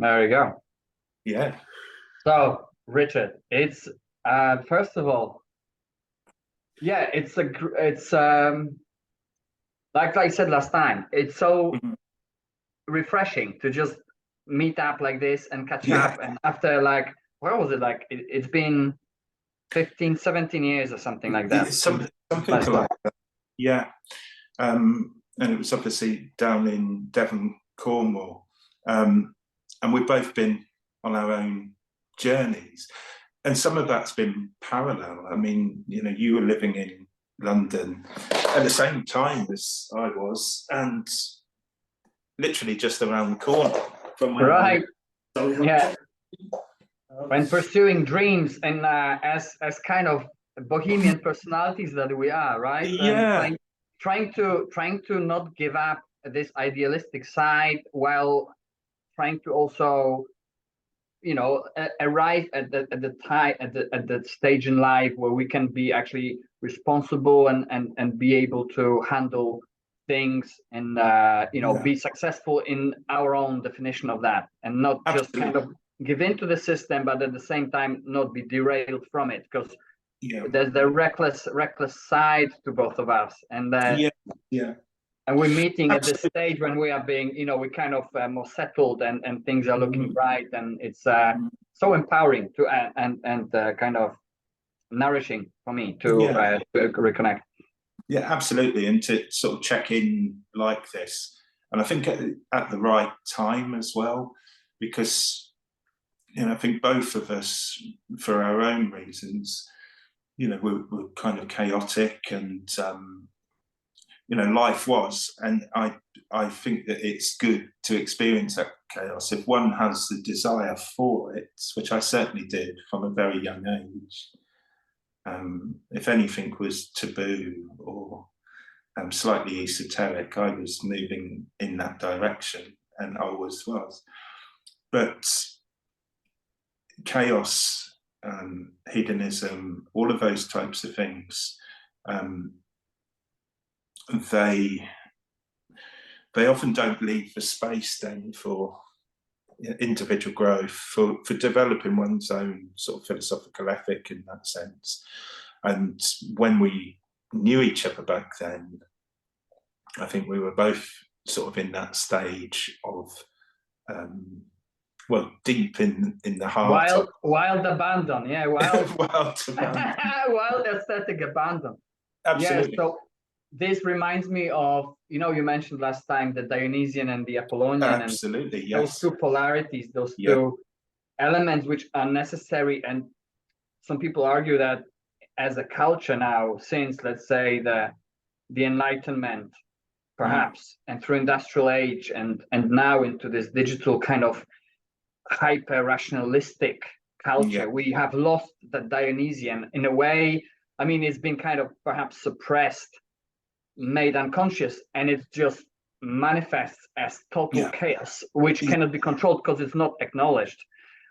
There you go. Yeah. So, Richard, it's first of all, yeah, it's like I said last time, it's so Mhm. refreshing to just meet up like this and catch Yeah. up. And after like, what was it like? It's been 15, 17 years or something like that. Something Last time. like that. Yeah. And it was obviously down in Devon, Cornwall. And we've both been on our own journeys. And some of that's been parallel. I mean, you know, you were living in London at the same time as I was, and literally just around the corner from where Right. Yeah. When pursuing dreams and as kind of bohemian personalities that we are, right? Yeah. And trying to not give up this idealistic side while trying to also, you know, arrive at the time at the stage in life where we can be actually responsible and be able to handle things and you know, be successful in our own definition of that, and not just kind of give into the system, but at the same time not be derailed from it, because there's the reckless side to both of us, and and we're meeting at this stage when we are being, you know, we kind of more settled and things are looking bright, and it's so empowering to and kind of nourishing for me to reconnect. Yeah, absolutely, and to sort of check in like this, and I think at the right time as well, because you know, I think both of us, for our own reasons, you know, we're kind of chaotic, and you know, life was, and I think that it's good to experience that chaos if one has the desire for it, which I certainly did from a very young age. If anything was taboo or slightly esoteric, I was moving in that direction, and always was. But chaos, hedonism, all of those types of things, they often don't leave the space then for individual growth, for developing one's own sort of philosophical ethic in that sense. And when we knew each other back then, I think we were both sort of in that stage of well, deep in the heart. Wild abandon, yeah, wild abandon. wild aesthetic abandon. Absolutely. Yeah, so this reminds me of, you know, you mentioned last time the Dionysian and the Apollonian. Absolutely, and yes. Those two polarities, those two elements which are necessary. And some people argue that as a culture now, since let's say the Enlightenment, perhaps, and through industrial age and now into this digital kind of hyper rationalistic culture, we have lost the Dionysian in a way. I mean, it's been kind of perhaps suppressed, made unconscious, and it just manifests as total chaos, which cannot be controlled because it's not acknowledged.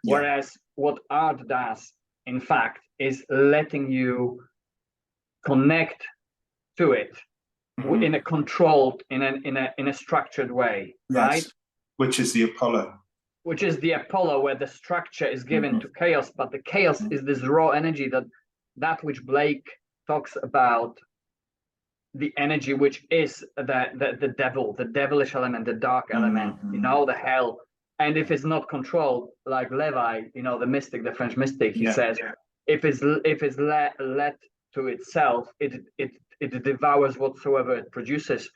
Whereas what art does, in fact, is letting you connect to it in a controlled, in a structured way, right? Which is the Apollo. Which is the Apollo, where the structure is given to chaos, but the chaos is this raw energy that which Blake talks about, the energy which is the devil, the devilish element, the dark element, you know, the hell. And if it's not controlled, like Levi, you know, the mystic, the French mystic, he says, if it's let to itself, it devours whatsoever it produces.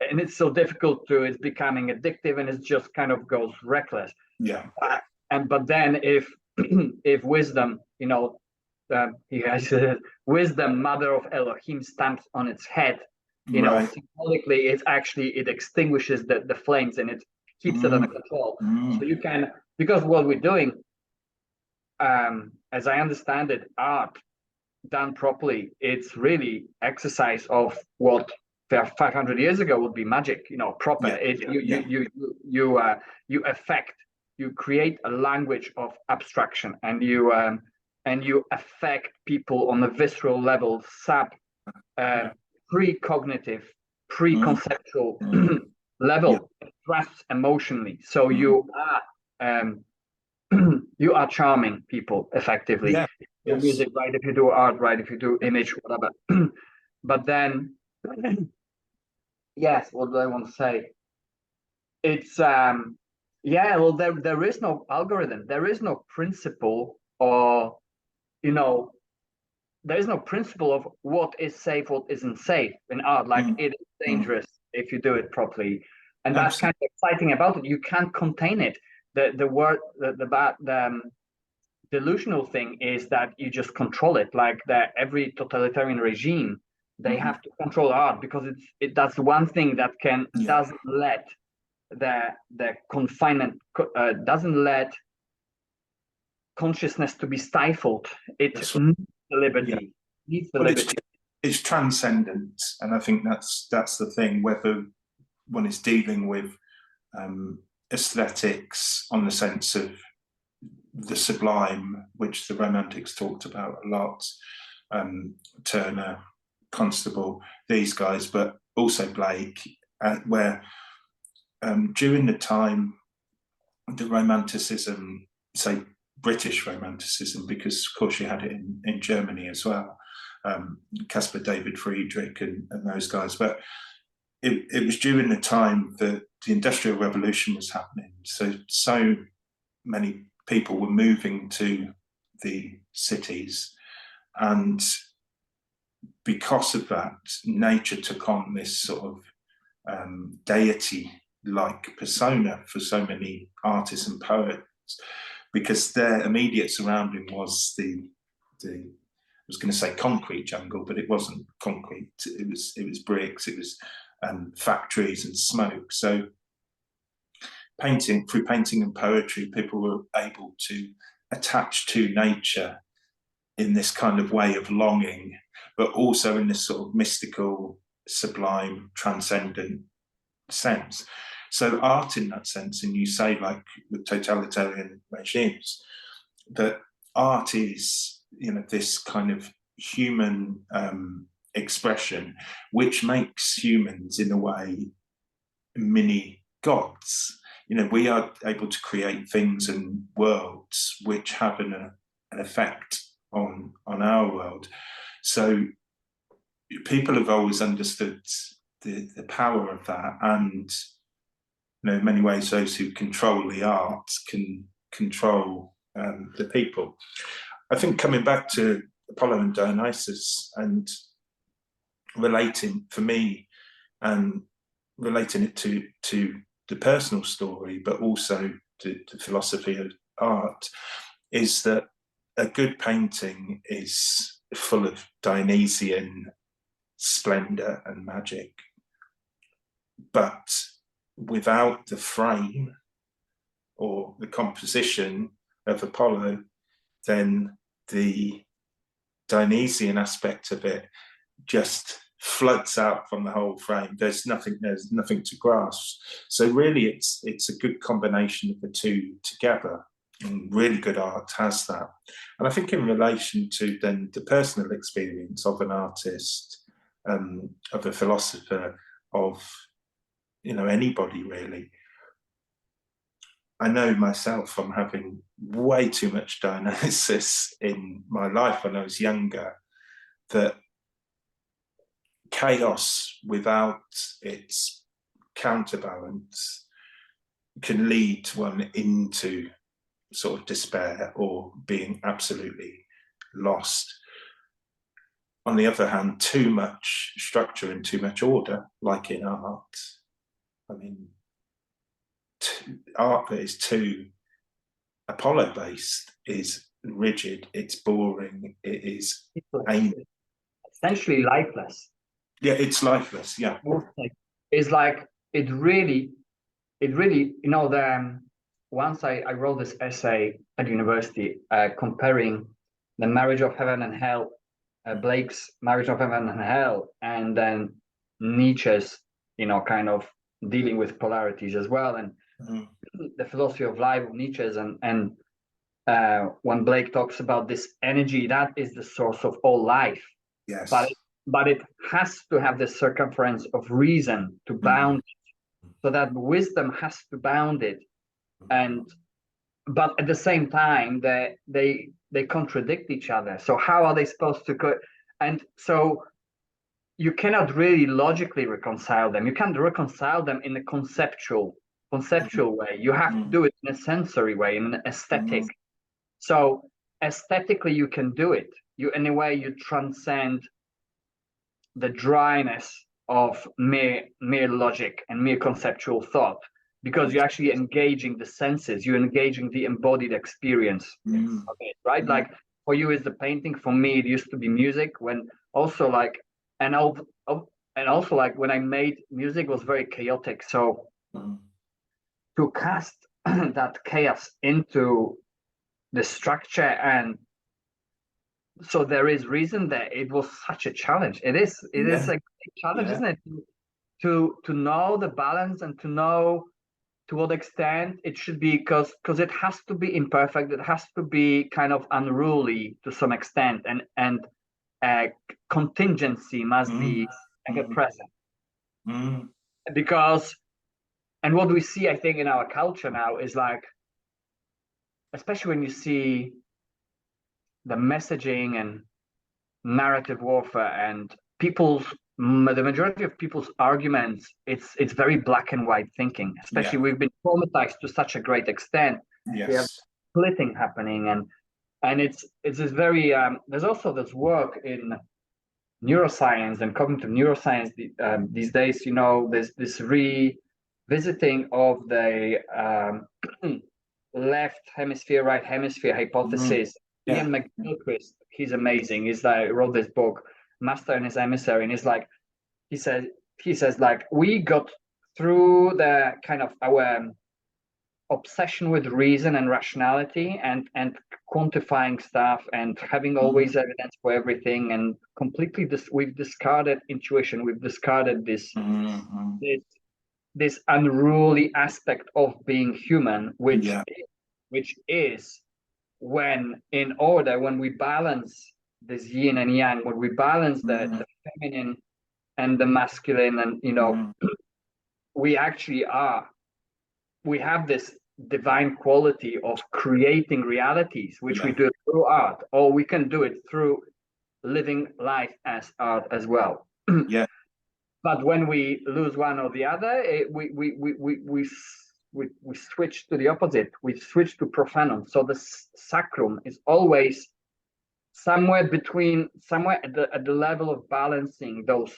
And it's so difficult it's becoming addictive, and it just kind of goes reckless. But then if if wisdom, you know, he has wisdom, mother of Elohim, stamps on its head, you know, symbolically, it extinguishes the flames, and it keeps it under control. So you can, because what we're doing, as I understand it, art done properly, it's really exercise of what 500 years ago would be magic, you know, proper. You affect, you create a language of abstraction, and you affect people on a visceral level, precognitive, preconceptual level, perhaps emotionally. So you are you are charming people effectively. Yeah. If you do music right, if you do art right, if you do image, whatever. But then, yes, what do I want to say? It's yeah, well, there is no algorithm, there is no principle, or you know, there is no principle of what is safe, what isn't safe in art. Like it is dangerous if you do it properly, and that's kind of exciting about it. You can't contain it. The word the delusional thing is that you just control it. Like every totalitarian regime, they have to control art because that's one thing that doesn't let the confinement doesn't let consciousness to be stifled. It needs the liberty. Needs the liberty. It's transcendent, and I think that's the thing. Whether one is dealing with aesthetics on the sense of the sublime, which the Romantics talked about a lot, Turner, Constable, these guys, but also Blake, where during the time the Romanticism, say British Romanticism, because of course you had it in Germany as well, Caspar David Friedrich and those guys, but it was during the time that the Industrial Revolution was happening. So many people were moving to the cities, and because of that, nature took on this sort of deity-like persona for so many artists and poets, because their immediate surrounding was the I was going to say concrete jungle, but it wasn't concrete. It was bricks. It was factories and smoke. So through painting and poetry, people were able to attach to nature in this kind of way of longing, but also in this sort of mystical, sublime, transcendent sense. So art in that sense, and you say like with totalitarian regimes, that art is, this kind of human expression, which makes humans in a way mini gods. We are able to create things and worlds which have an effect on our world. So people have always understood the power of that, and in many ways those who control the arts can control the people. I think coming back to Apollo and Dionysus and relating for me and relating it to the personal story, but also to philosophy of art, is that a good painting is full of Dionysian splendor and magic, but without the frame or the composition of Apollo, then the Dionysian aspect of it just floods out from the whole frame. There's nothing to grasp. So really it's a good combination of the two together, and really good art has that. And I think in relation to then the personal experience of an artist, of a philosopher, of anybody really, I know myself from having way too much Dionysus in my life when I was younger, that chaos without its counterbalance can lead one into sort of despair or being absolutely lost. On the other hand, too much structure and too much order, like in art, I mean, art that is too Apollo based is rigid, it's boring, it is essentially lifeless. Yeah, it's lifeless. Yeah, it's like it really once I wrote this essay at university comparing the Marriage of Heaven and Hell, Blake's Marriage of Heaven and Hell, and then Nietzsche's kind of dealing with polarities as well, and the philosophy of life of Nietzsche's, and when Blake talks about this energy that is the source of all life, yes, but it has to have the circumference of reason to bound it, so that wisdom has to bound it, and but at the same time, they contradict each other. So how are they supposed to go? And so you cannot really logically reconcile them. You can't reconcile them in a conceptual way. You have to do it in a sensory way, in an aesthetic. So aesthetically, you can do it. In a way, you transcend the dryness of mere logic and mere conceptual thought, because you're actually engaging the senses, you're engaging the embodied experience of it, right? Like for you is the painting, for me it used to be music, when also like, and also like when I made music was very chaotic. So to cast that chaos into the structure, and so there is reason that it was such a challenge. It is a great challenge, isn't it? To know the balance and to know to what extent it should be, because it has to be imperfect, it has to be kind of unruly to some extent, and contingency must be ever present. Because, and what we see, I think, in our culture now is like, especially when you see the messaging and narrative warfare and the majority of people's arguments, it's very black and white thinking. Especially we've been traumatized to such a great extent. We have splitting happening, and it's this very there's also this work in neuroscience and cognitive neuroscience these days. There's this revisiting of the left hemisphere, right hemisphere hypothesis. Ian McGilchrist, he's amazing. He's like wrote this book, Master and His Emissary, and it's like he says like we got through the kind of our obsession with reason and rationality and quantifying stuff and having always evidence for everything, and completely we've discarded intuition. We've discarded this unruly aspect of being human, which is when we balance this yin and yang, when we balance the feminine and the masculine, and we have this divine quality of creating realities, which we do through art, or we can do it through living life as art as well. But when we lose one or the other, we switch to the opposite. We switch to profanum. So the sacrum is always somewhere at the level of balancing those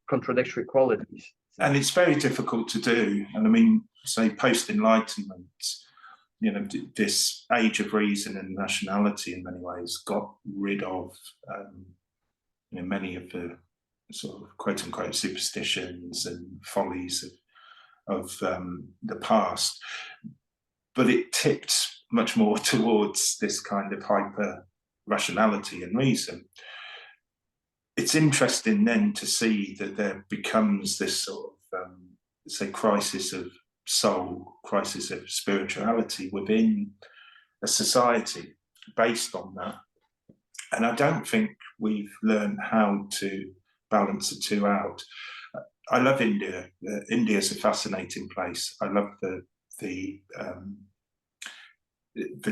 contradictory qualities. And it's very difficult to do. And I mean, say post-Enlightenment, this age of reason and rationality in many ways got rid of many of the sort of quote unquote superstitions and follies of the past, but it tipped much more towards this kind of hyper rationality and reason. It's interesting then to see that there becomes this sort of say crisis of soul, crisis of spirituality within a society based on that. And I don't think we've learned how to balance the two out. I love India. India is a fascinating place. I love the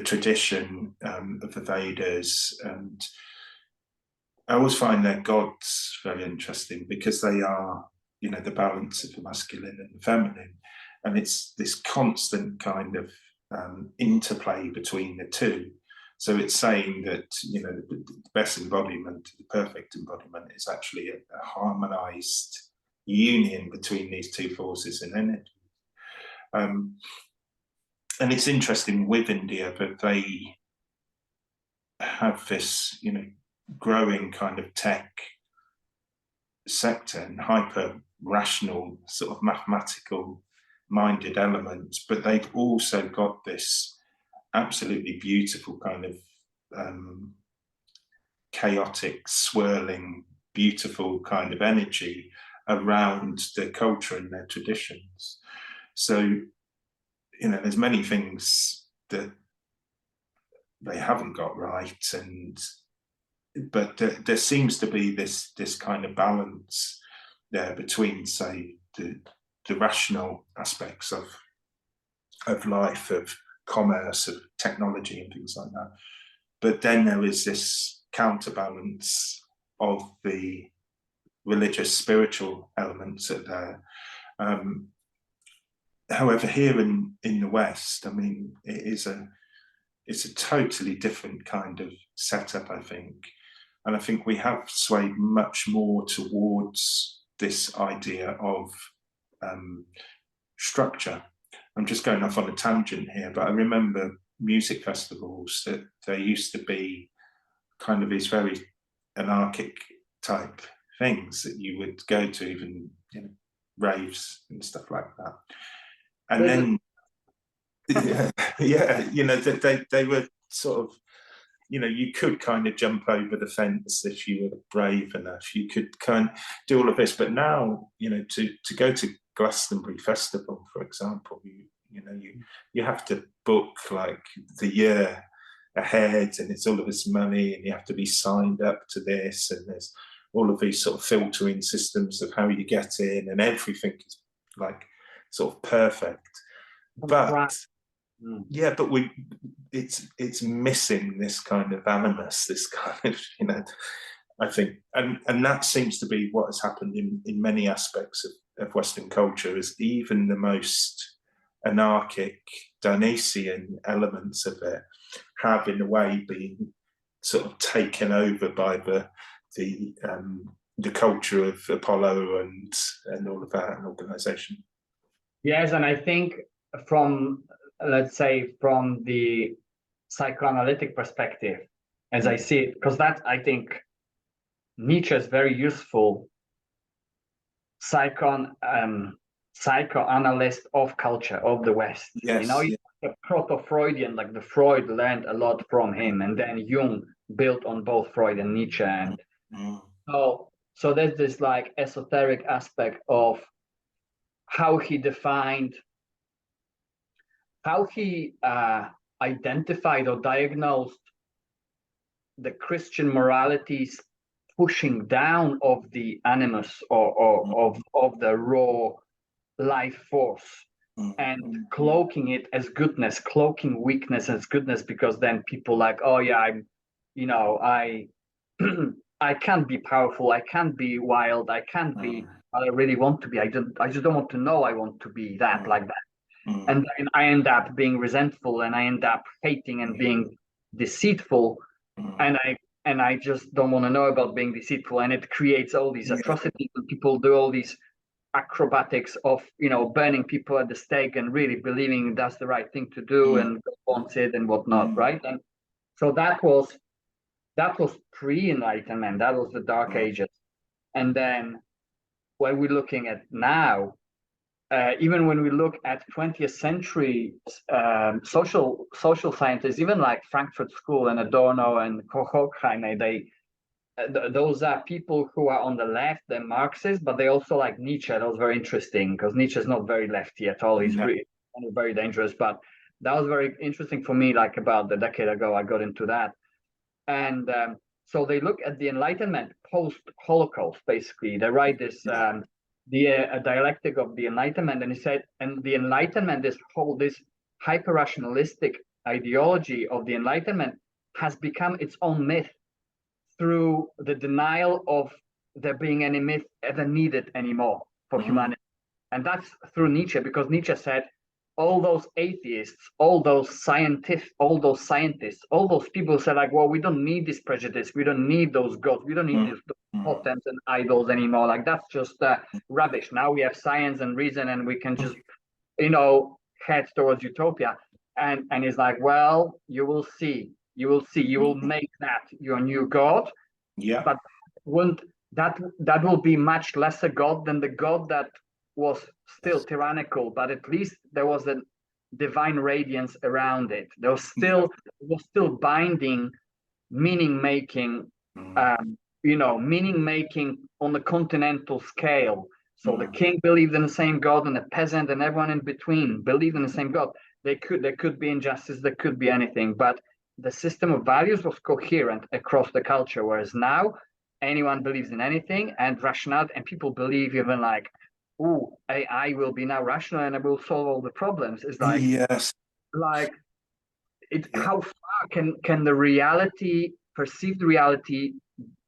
tradition of the Vedas, and I always find their gods very interesting because they are, the balance of the masculine and the feminine, and it's this constant kind of interplay between the two. So it's saying that the best embodiment, the perfect embodiment, is actually a harmonized union between these two forces in energy. And it's interesting with India that they have this, growing kind of tech sector and hyper rational, sort of mathematical minded elements, but they've also got this absolutely beautiful kind of chaotic, swirling, beautiful kind of energy around their culture and their traditions. So, there's many things that they haven't got right, but there seems to be this kind of balance there between, say, the rational aspects of life, of commerce, of technology and things like that. But then there is this counterbalance of the religious, spiritual elements that there. However, here in the West, I mean, it's a totally different kind of setup, I think. And I think we have swayed much more towards this idea of structure. I'm just going off on a tangent here, but I remember music festivals that there used to be kind of these very anarchic type things that you would go to, even, you know, raves and stuff like that. And then, yeah, you know, they were sort of, you know, you could kind of jump over the fence if you were brave enough. You could kind of do all of this. But now, you know, to go to Glastonbury Festival, for example, you have to book like the year ahead, and it's all of this money, and you have to be signed up to this, and there's all of these sort of filtering systems of how you get in, and everything is like sort of perfect. But yeah, but it's missing this kind of animus, this kind of, you know, I think, and that seems to be what has happened in many aspects of Western culture, is even the most anarchic Dionysian elements of it have in a way been sort of taken over by the culture of Apollo and all of that, and organization. Yes, and I think from, let's say, from the psychoanalytic perspective, as I see it, because that, I think, Nietzsche is very useful psychoanalyst of culture, of the West. Yes, you know, yeah. The proto-Freudian, like the Freud learned a lot from him, and then Jung built on both Freud and Nietzsche. And so there's this like esoteric aspect of how he defined, how he identified or diagnosed the Christian moralities pushing down of the animus or of the raw life force, and cloaking it as goodness, cloaking weakness as goodness, because then people like, oh yeah, I can't be powerful, I can't be wild, I can't be what I really want to be. I just don't want to know I want to be that, like that. And then I end up being resentful, and I end up hating and being deceitful, and I just don't want to know about being deceitful, and it creates all these atrocities, and people do all these acrobatics of, you know, burning people at the stake and really believing that's the right thing to do and God wants it and whatnot, right? And so that was pre-Enlightenment, that was the Dark Ages. And then when we're looking at now, even when we look at 20th century social scientists, even like Frankfurt School and Adorno and Horkheimer, those are people who are on the left, they're Marxists, but they also like Nietzsche. That was very interesting, because Nietzsche is not very lefty at all. He's really very dangerous, but that was very interesting for me. Like about a decade ago, I got into that. And so they look at the Enlightenment post-Holocaust, basically. They write this, a dialectic of the Enlightenment, and he said, and the Enlightenment, this hyper-rationalistic ideology of the Enlightenment has become its own myth, through the denial of there being any myth ever needed anymore for humanity. And that's through Nietzsche, because Nietzsche said all those atheists, all those scientists, all those people said like, well, we don't need this prejudice, we don't need those gods, we don't need those totems and idols anymore. Like, that's just rubbish. Now we have science and reason, and we can just, you know, head towards utopia. And he's like, well, you will see, you will make that your new god. Yeah. But that will be much less a god than the god that was still tyrannical, but at least there was a divine radiance around it. There was still binding, meaning making, meaning making on the continental scale. So the king believed in the same god, and the peasant and everyone in between believed in the same god. There could be injustice, there could be anything, but the system of values was coherent across the culture, whereas now anyone believes in anything, and rationality, and people believe even like, oh, AI will be now rational and it will solve all the problems. It's like, yes, like How far can the reality, perceived reality,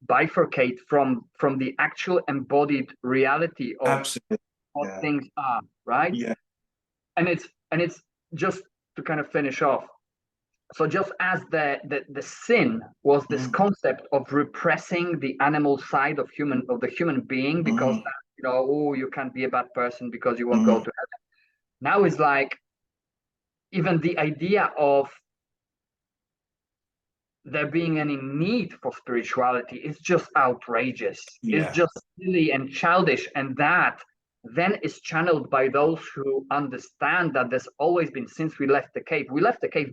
bifurcate from the actual embodied reality of Absolutely. what things are, right? Yeah. And it's just to kind of finish off. So just as the sin was this concept of repressing the animal side of the human being, because oh, you can't be a bad person because you won't go to heaven. Now it's like even the idea of there being any need for spirituality is just outrageous. It's just silly and childish, and that then is channeled by those who understand that there's always been, since we left the cave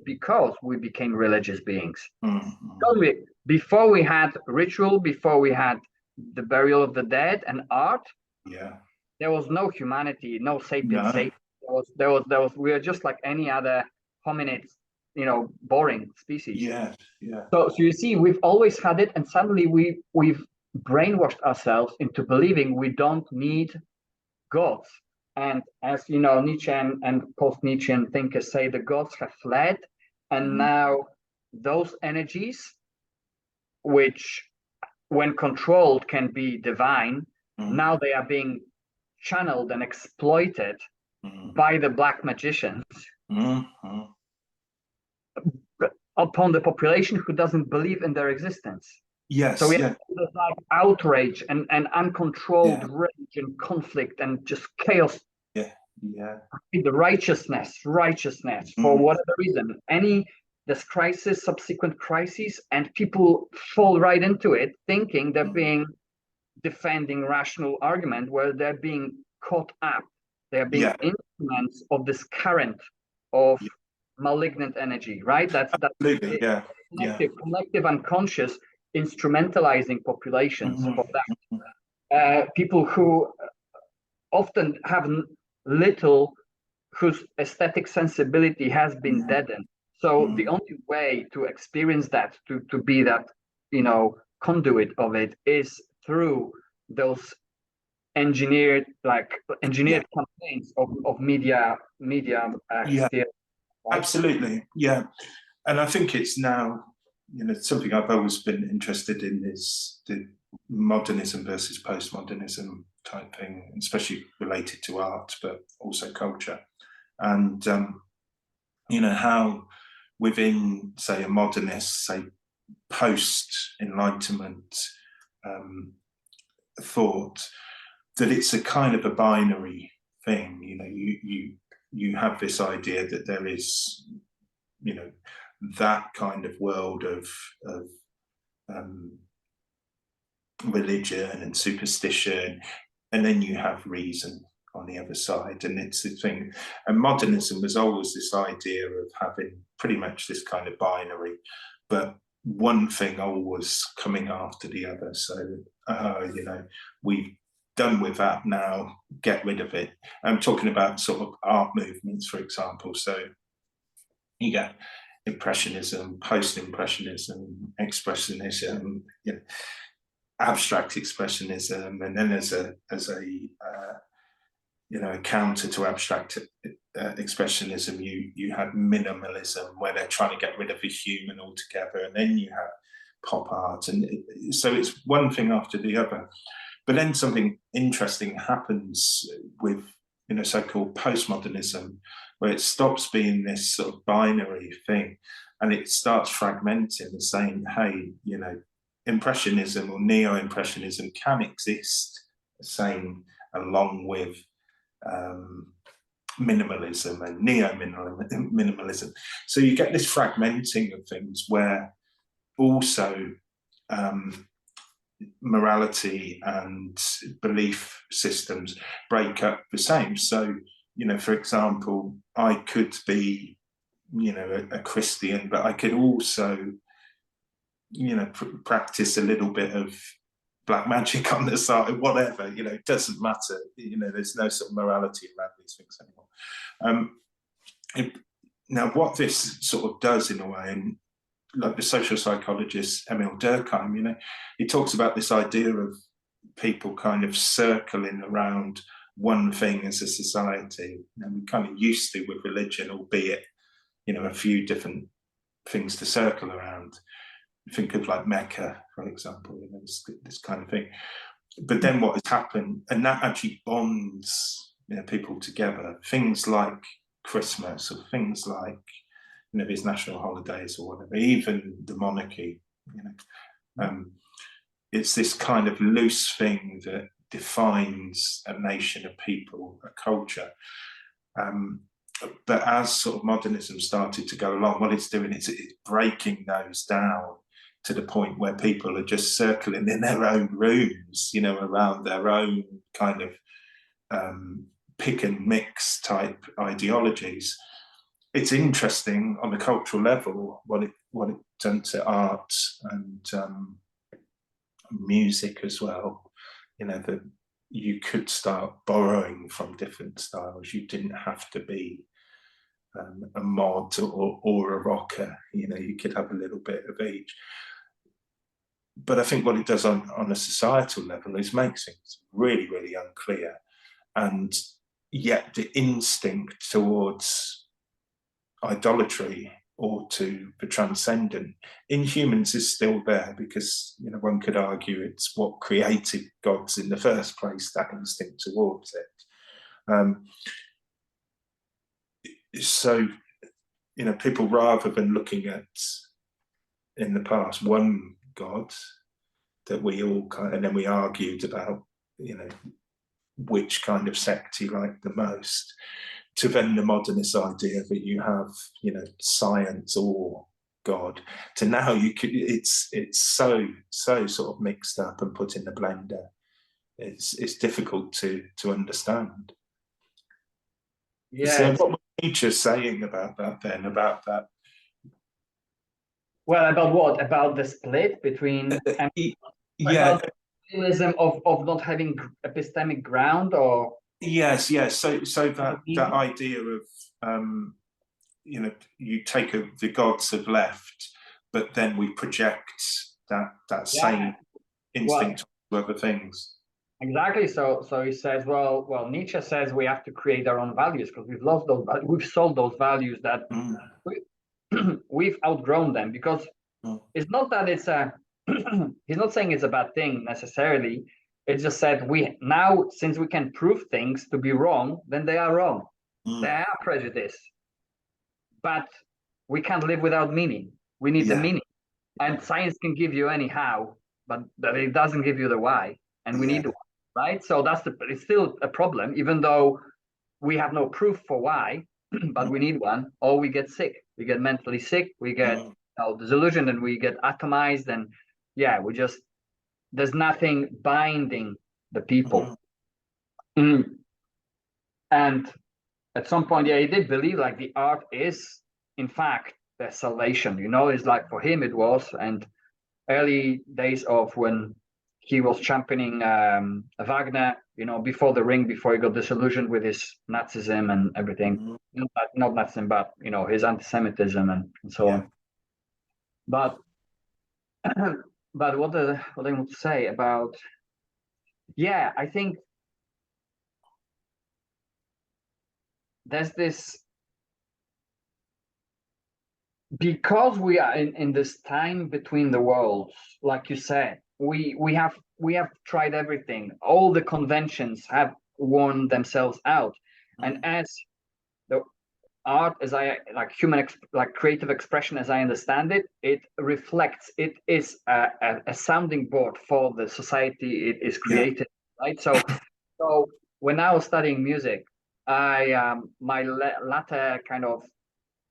because we became religious beings. Before we had ritual, before we had the burial of the dead and art, there was no humanity, no sapient sapiens. There was we are just like any other hominids, boring species. So you see, we've always had it, and suddenly we've brainwashed ourselves into believing we don't need gods. And as you know, Nietzsche and post-Nietzschean thinkers say, the gods have fled, and now those energies, which when controlled can be divine, now they are being channeled and exploited by the black magicians upon the population who doesn't believe in their existence. So we have like outrage and uncontrolled rage and conflict and just chaos. The righteousness for whatever reason. There's crisis, subsequent crises, and people fall right into it, thinking they're being defending rational argument, where they're being caught up. They're being instruments of this current of malignant energy, right? That's collective unconscious instrumentalizing populations for that. People who often have little, whose aesthetic sensibility has been deadened. So the only way to experience that, to be that, conduit of it, is through those engineered campaigns of media. Absolutely. Yeah. And I think it's now, something I've always been interested in is the modernism versus postmodernism type thing, especially related to art, but also culture. And, how within, say, a modernist, say, post-Enlightenment thought, that it's a kind of a binary thing. You have this idea that there is, that kind of world of religion and superstition, and then you have reason on the other side. And it's the thing, and modernism was always this idea of having pretty much this kind of binary, but one thing always coming after the other. So we've done with that now, get rid of it. I'm talking about sort of art movements, for example. So you get Impressionism, post-Impressionism, Expressionism, abstract Expressionism, and then as a counter to abstract Expressionism, you had minimalism, where they're trying to get rid of the human altogether, and then you have pop art, and so it's one thing after the other. But then something interesting happens with so-called postmodernism, where it stops being this sort of binary thing, and it starts fragmenting and saying, hey, Impressionism or Neo-Impressionism can exist along with minimalism and neo-minimalism. So you get this fragmenting of things, where also morality and belief systems break up the same. So, for example, I could be, a Christian, but I could also, practice a little bit of black magic on the side, whatever, it doesn't matter. There's no sort of morality around these things anymore. Now, what this sort of does in a way, and like the social psychologist Emil Durkheim, he talks about this idea of people kind of circling around one thing as a society. And we kind of used to with religion, albeit, a few different things to circle around. Think of like Mecca, for example, you know, this kind of thing. But then what has happened, and that actually bonds, you know, people together. Things like Christmas, or things like, you know, these national holidays or whatever, even the monarchy, you know, it's this kind of loose thing that defines a nation, of people, a culture. But as sort of modernism started to go along, what it's doing is it's breaking those down to the point where people are just circling in their own rooms, you know, around their own kind of pick and mix type ideologies. It's interesting on a cultural level what it done to art and music as well. You know, that you could start borrowing from different styles. You didn't have to be a mod or a rocker. You know, you could have a little bit of each. But I think what it does on a societal level is makes things really, really unclear. And yet the instinct towards idolatry or to the transcendent in humans is still there, because, you know, one could argue it's what created gods in the first place, that instinct towards it. So, you know, people, rather than looking at, in the past, one God that we all kind, and then we argued about, you know, which kind of sect he liked the most, to then the modernist idea that you have, you know, science or God, to now you could, it's so sort of mixed up and put in the blender. It's difficult to understand. Yeah. So what was Nietzsche saying about that then? About that? Well, about what? About the split between yeah, about realism of not having epistemic ground, or yes. So that idea of you know, you take the gods have left, but then we project that same instinct to other things. Exactly. So he says, well, Nietzsche says we have to create our own values because we've lost those, we've sold those values that we've outgrown them. Because it's not that it's a he's not saying it's a bad thing necessarily. It's just said we now, since we can prove things to be wrong, then they are wrong. They are prejudice. But we can't live without meaning. We need the meaning. And science can give you anyhow, but it doesn't give you the why. And we need the why, right? So it's still a problem, even though we have no proof for why, but we need one, or we get sick. We get mentally sick, we get disillusioned, and we get atomized, and there's nothing binding the people. And at some point, he did believe like the art is, in fact, their salvation. You know, it's like for him it was, and early days of when he was championing Wagner, you know, before the Ring, before he got disillusioned with his Nazism and everything. Not Nazism, but, you know, his anti-Semitism and so on. But what I want to say about, I think there's this, because we are in this time between the worlds, like you said, we have tried everything. All the conventions have worn themselves out, and as the art, as I like creative expression, as I understand it, it reflects. It is a sounding board for the society it is created, right? So when I was studying music, I my latter kind of,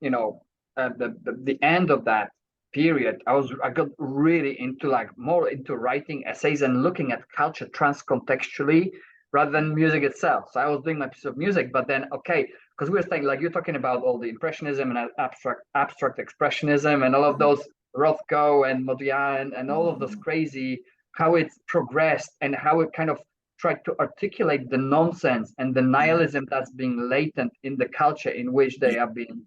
you know, the end of that period, I got really into more into writing essays and looking at culture transcontextually rather than music itself. So I was doing my piece of music, but then because we were saying, like, you're talking about all the impressionism and abstract expressionism and all of those, Rothko and Modigliani and all of those crazy, how it's progressed and how it kind of tried to articulate the nonsense and the nihilism that's being latent in the culture in which they have been,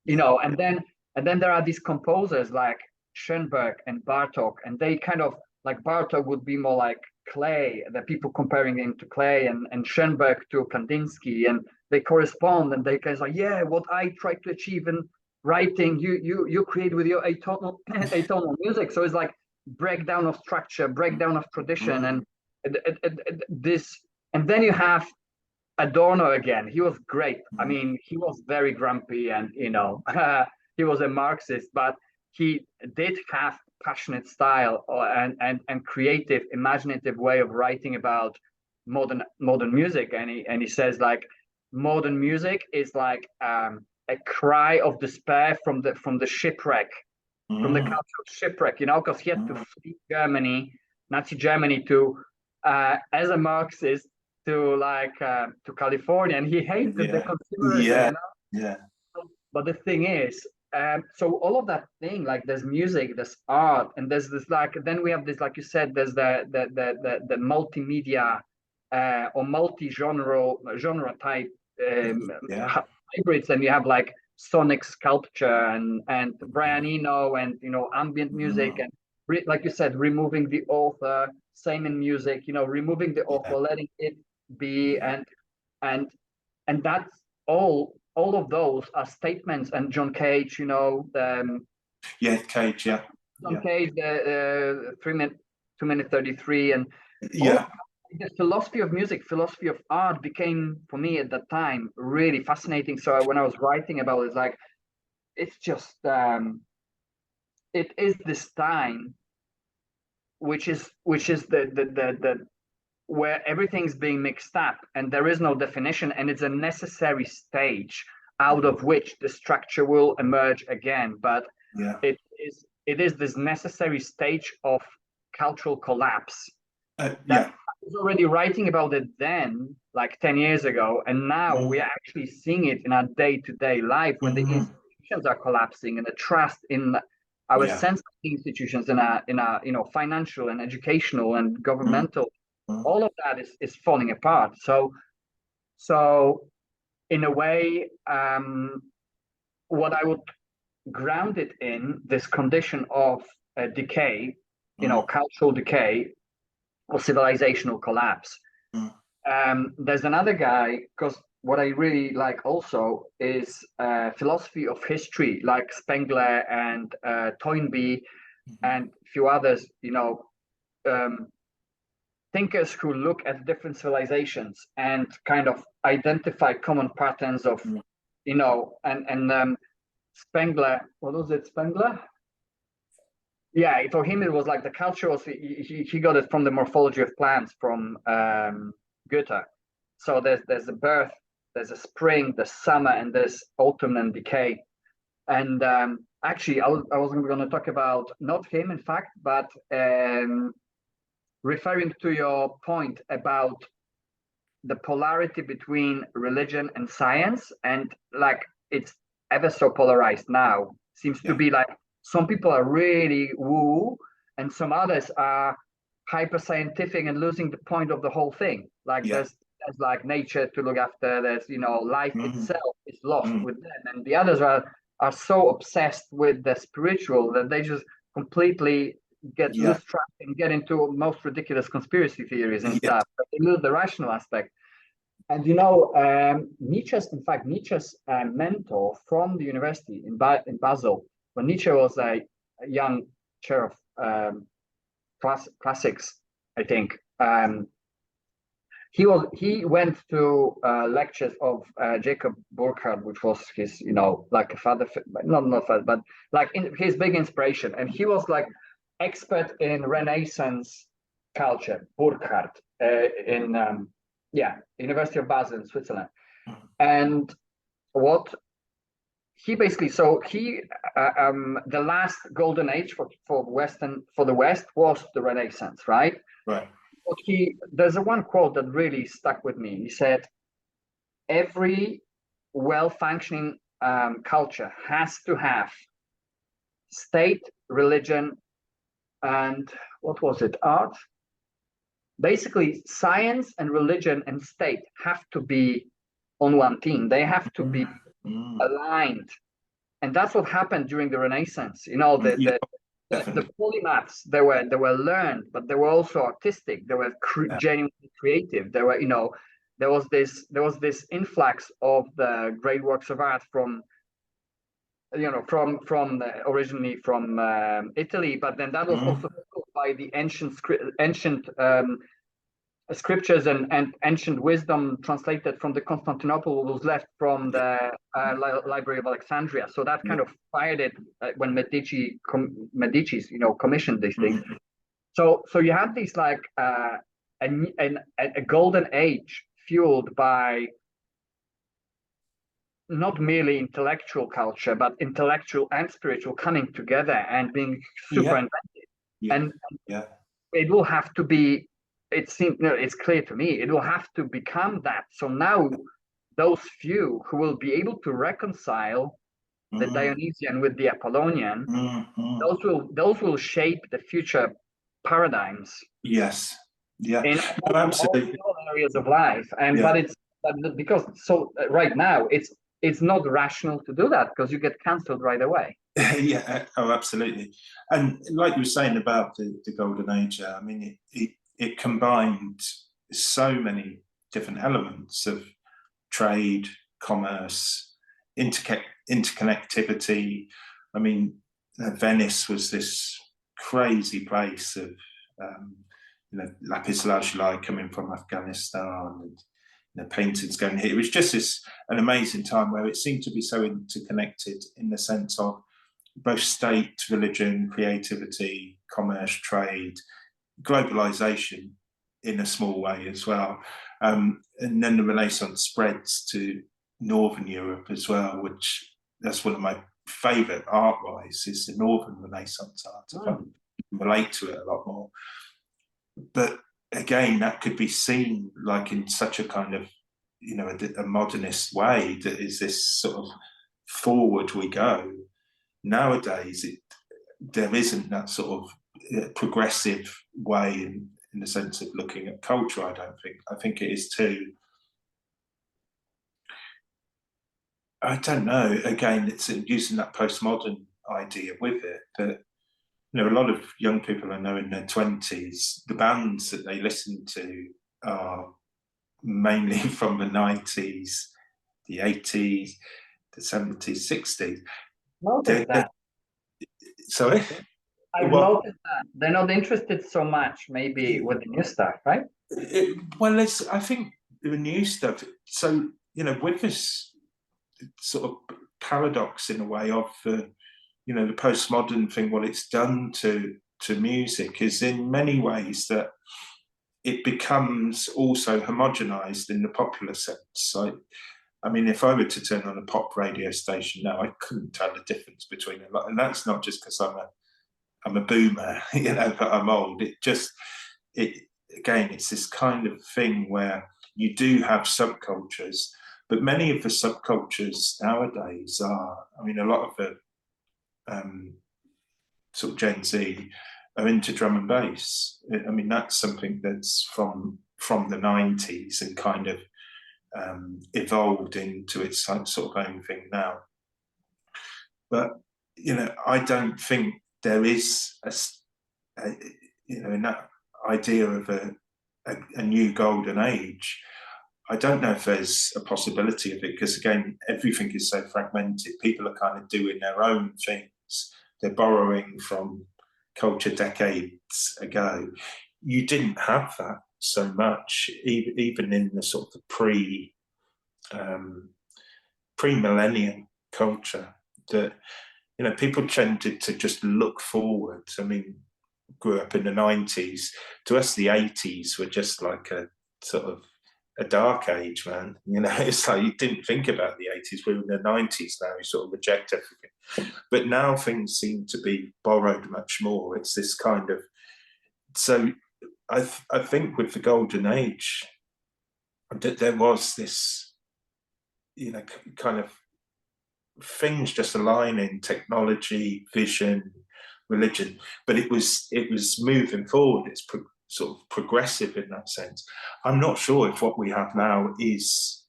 you know. And then there are these composers like Schoenberg and Bartók, and they kind of, like, Bartók would be more like Klee, the people comparing him to Klee, and Schoenberg to Kandinsky, and they correspond, and they kind of like, what I tried to achieve in writing, you create with your atonal music. So it's like breakdown of structure, breakdown of tradition, and this. And then you have Adorno again. He was great. I mean, he was very grumpy, and he was a Marxist, but he did have passionate style and creative, imaginative way of writing about modern music. And he says like modern music is like a cry of despair from the shipwreck, from the cultural shipwreck, because he had to flee Germany, Nazi Germany, to as a Marxist to California, and he hated the consumerism. But the thing is, so all of that thing, like there's music, there's art, and there's this then we have this, like you said, there's the multimedia or genre type hybrids, and you have like sonic sculpture and Brian Eno and ambient music, and like you said, removing the author. Same in music, removing the author, letting it be, and that's all of those are statements. And John Cage, Cage, John Cage, 2 minute 33, and the philosophy of music, philosophy of art became for me at that time really fascinating. So when I was writing about it, it's like it's just it is this time which is the where everything's being mixed up and there is no definition, and it's a necessary stage out of which the structure will emerge again. But it is this necessary stage of cultural collapse. I was already writing about it then, like 10 years ago, and now we are actually seeing it in our day-to-day life when the institutions are collapsing, and the trust in our sense of institutions, in our financial and educational and governmental. All of that is falling apart. So in a way, what I would ground it in this condition of decay, cultural decay or civilizational collapse. There's another guy, because what I really like also is philosophy of history, like Spengler and Toynbee and a few others, thinkers who look at different civilizations and kind of identify common patterns of, and Spengler, what was it, Spengler? Yeah, for him it was like the culture was, he got it from the morphology of plants from Goethe. So there's a birth, there's a spring, there's summer, and there's autumn and decay. And actually, I wasn't going to talk about not him, in fact, but referring to your point about the polarity between religion and science, and like it's ever so polarized now. Seems to be like some people are really woo, and some others are hyper scientific and losing the point of the whole thing. Like there's like nature to look after. There's life itself is lost with them, and the others are so obsessed with the spiritual that they just completely get lose track and get into most ridiculous conspiracy theories and stuff. But they lose the rational aspect. And Nietzsche's mentor from the university in Basel, when Nietzsche was a young chair of classics, I think. He went to lectures of Jacob Burckhardt, which was his, like a father, not father, but like his big inspiration. And he was like expert in Renaissance culture, Burckhardt, in University of Basel in Switzerland. And what he basically, the last golden age for the West was the Renaissance, right? Right. There's one quote that really stuck with me. He said, every well-functioning culture has to have state, religion, and what was it, art? Basically, science and religion and state have to be on one team. They have to be aligned. And that's what happened during the Renaissance. The polymaths, they were learned, but they were also artistic. They were genuinely creative. They were, there was this influx of the great works of art from originally from Italy, but then that was also fueled by the ancient scriptures and ancient wisdom translated from the Constantinople was left from the Library of Alexandria. So that kind of fired it when Medicis, commissioned these things. So you have these like a golden age fueled by not merely intellectual culture, but intellectual and spiritual coming together and being super inventive. And it will have to be, it seems, it's clear to me, it will have to become that. So now those few who will be able to reconcile the Dionysian with the Apollonian, those will shape the future paradigms. Yes. Yeah. In absolutely. all areas of life. And but because right now it's not rational to do that because you get cancelled right away. Absolutely. And like you were saying about the golden age, I mean, it combined so many different elements of trade, commerce, interconnectivity. I mean, Venice was this crazy place of lapis lazuli coming from Afghanistan, and paintings going here. It was just an amazing time where it seemed to be so interconnected in the sense of both state, religion, creativity, commerce, trade, globalization in a small way as well. And then the Renaissance spreads to Northern Europe as well, which that's one of my favorite art-wise is the Northern Renaissance art. I can relate to it a lot more. But again, that could be seen like in such a kind of, a modernist way, that is this sort of forward we go. Nowadays, there isn't that sort of progressive way in the sense of looking at culture, I don't think. I think it is too, I don't know, again, it's using that postmodern idea with it, that a lot of young people I know in their 20s, the bands that they listen to are mainly from the 90s, the 80s, the 70s, 60s. Noticed that. Sorry? I've noticed that. They're not interested so much maybe with the new stuff, right? I think the new stuff, so, with this sort of paradox in a way of the postmodern thing, what it's done to music is in many ways that it becomes also homogenized in the popular sense. I mean, if I were to turn on a pop radio station now, I couldn't tell the difference between a lot, and that's not just because I'm a boomer, but I'm old. Again, it's this kind of thing where you do have subcultures, but many of the subcultures nowadays are, I mean, a lot of the sort of Gen Z are into drum and bass. I mean, that's something that's from the 90s and kind of evolved into its sort of own thing now. But, I don't think there is in that idea of a new golden age, I don't know if there's a possibility of it, because again, everything is so fragmented. People are kind of doing their own things. They're borrowing from culture decades ago. You didn't have that so much, even in the sort of pre-millennium culture, that people tended to just look forward. I mean, grew up in the 90s. To us, the 80s were just like a sort of a dark age, man. It's like you didn't think about the 80s. We're in the 90s now. You sort of reject everything. But now things seem to be borrowed much more. It's this kind of, so I think with the golden age, that there was this, kind of things just aligning, technology, vision, religion, but it was moving forward. It's sort of progressive in that sense. I'm not sure if what we have now is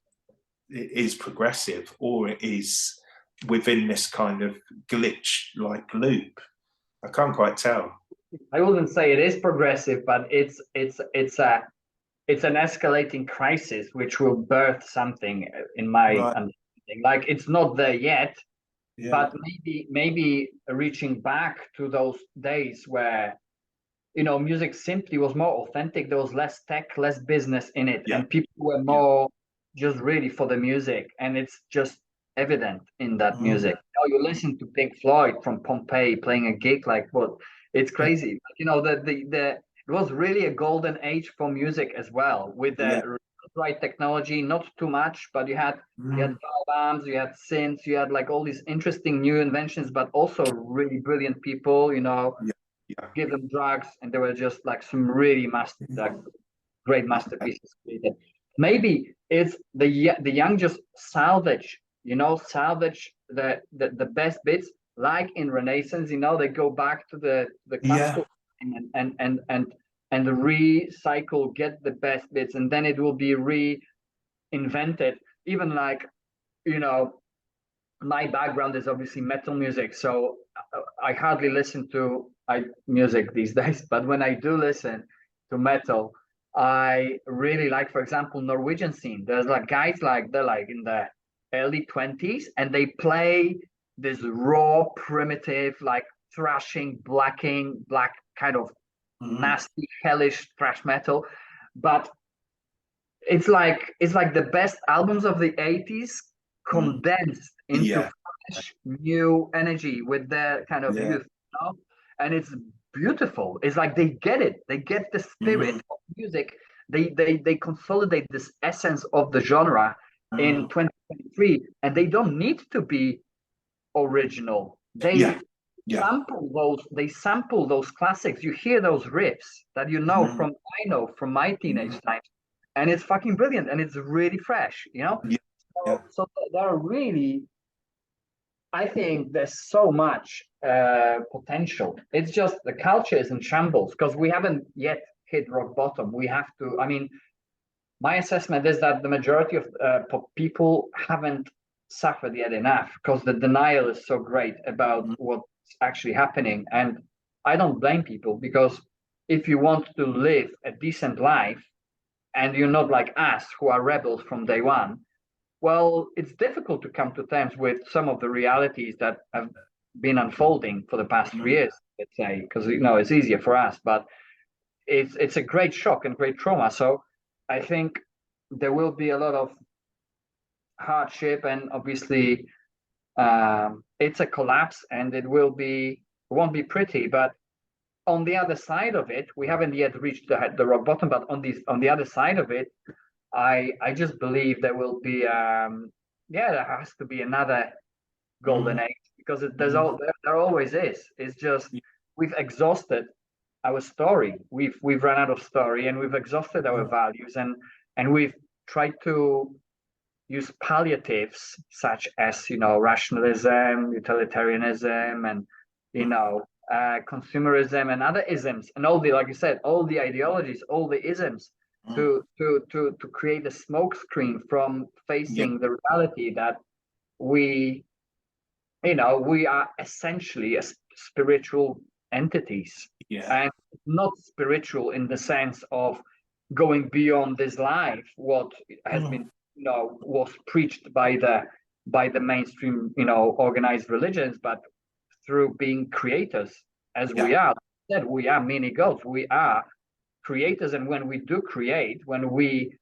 progressive, or it is within this kind of glitch-like loop. I can't quite tell. I wouldn't say it is progressive, but it's an escalating crisis which will birth something, in my understanding. Like, it's not there yet, Yeah. But maybe reaching back to those days where, you know, music simply was more authentic. There was less tech, less business in it, Yeah. and people were more just really for the music, and it's just evident in that music. You listen to Pink Floyd from Pompeii playing a gig like what? It's crazy. You know, the it was really a golden age for music as well, with the right technology, not too much, but you had amps, you had synths, you had like all these interesting new inventions, but also really brilliant people, you know. Give them drugs, and there were just like some really great masterpieces created. Maybe it's the young just salvage, you know, salvage the best bits, like in Renaissance, you know, they go back to the classical and recycle, get the best bits, and then it will be reinvented. Even like, you know, my background is obviously metal music, so I hardly listen to music these days. But when I do listen to metal, I really like, for example, Norwegian scene. There's like guys like they're like in the early 20s, and they play this raw, primitive, like thrashing, black kind of nasty, hellish thrash metal. But it's like the best albums of the 80s condensed into fresh new energy with their kind of youth, you know? And it's beautiful. It's like they get it, they get the spirit of music. They consolidate this essence of the genre in 2023, and they don't need to be original. They sample those classics. You hear those riffs that you know from I know from my teenage times, and it's fucking brilliant, and it's really fresh, you know. So there are really, I think there's so much potential. It's just the culture is in shambles because we haven't yet hit rock bottom. We have to. I mean, my assessment is that the majority of people haven't suffered yet enough because the denial is so great about what's actually happening. And I don't blame people, because if you want to live a decent life and you're not like us who are rebels from day one, well, it's difficult to come to terms with some of the realities that have been unfolding for the past 3 years, let's say, because, you know, it's easier for us, but it's a great shock and great trauma. So I think there will be a lot of hardship, and obviously it's a collapse, and it won't be pretty. But on the other side of it, we haven't yet reached the rock bottom. But on the other side of it, I just believe there will be there has to be another golden age, because there always is. It's just we've exhausted our story. We've run out of story, and we've exhausted our values, and we've tried to use palliatives such as, you know, rationalism, utilitarianism, and, you know, consumerism and other isms, and all the, like you said, all the ideologies, all the isms, to create a smokescreen from facing the reality that we, you know, we are essentially spiritual entities, and not spiritual in the sense of going beyond this life, what has been, you know, was preached by the mainstream, you know, organized religions, but through being creators, as we are. That we are mini gods, we are creators, and when we do create, when we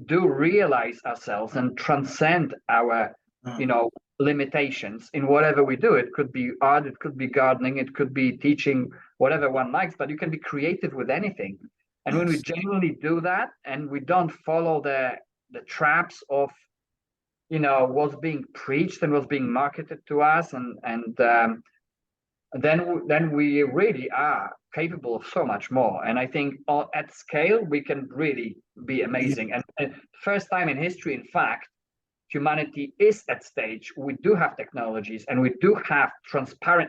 do realize ourselves and transcend our, you know, limitations in whatever we do, it could be art, it could be gardening, it could be teaching, whatever one likes, but you can be creative with anything. And when we genuinely do that, and we don't follow the traps of, you know, what's being preached and what's being marketed to us, and then we really are capable of so much more. And I think at scale we can really be amazing. And first time in history, in fact, humanity is at stage. We do have technologies, and we do have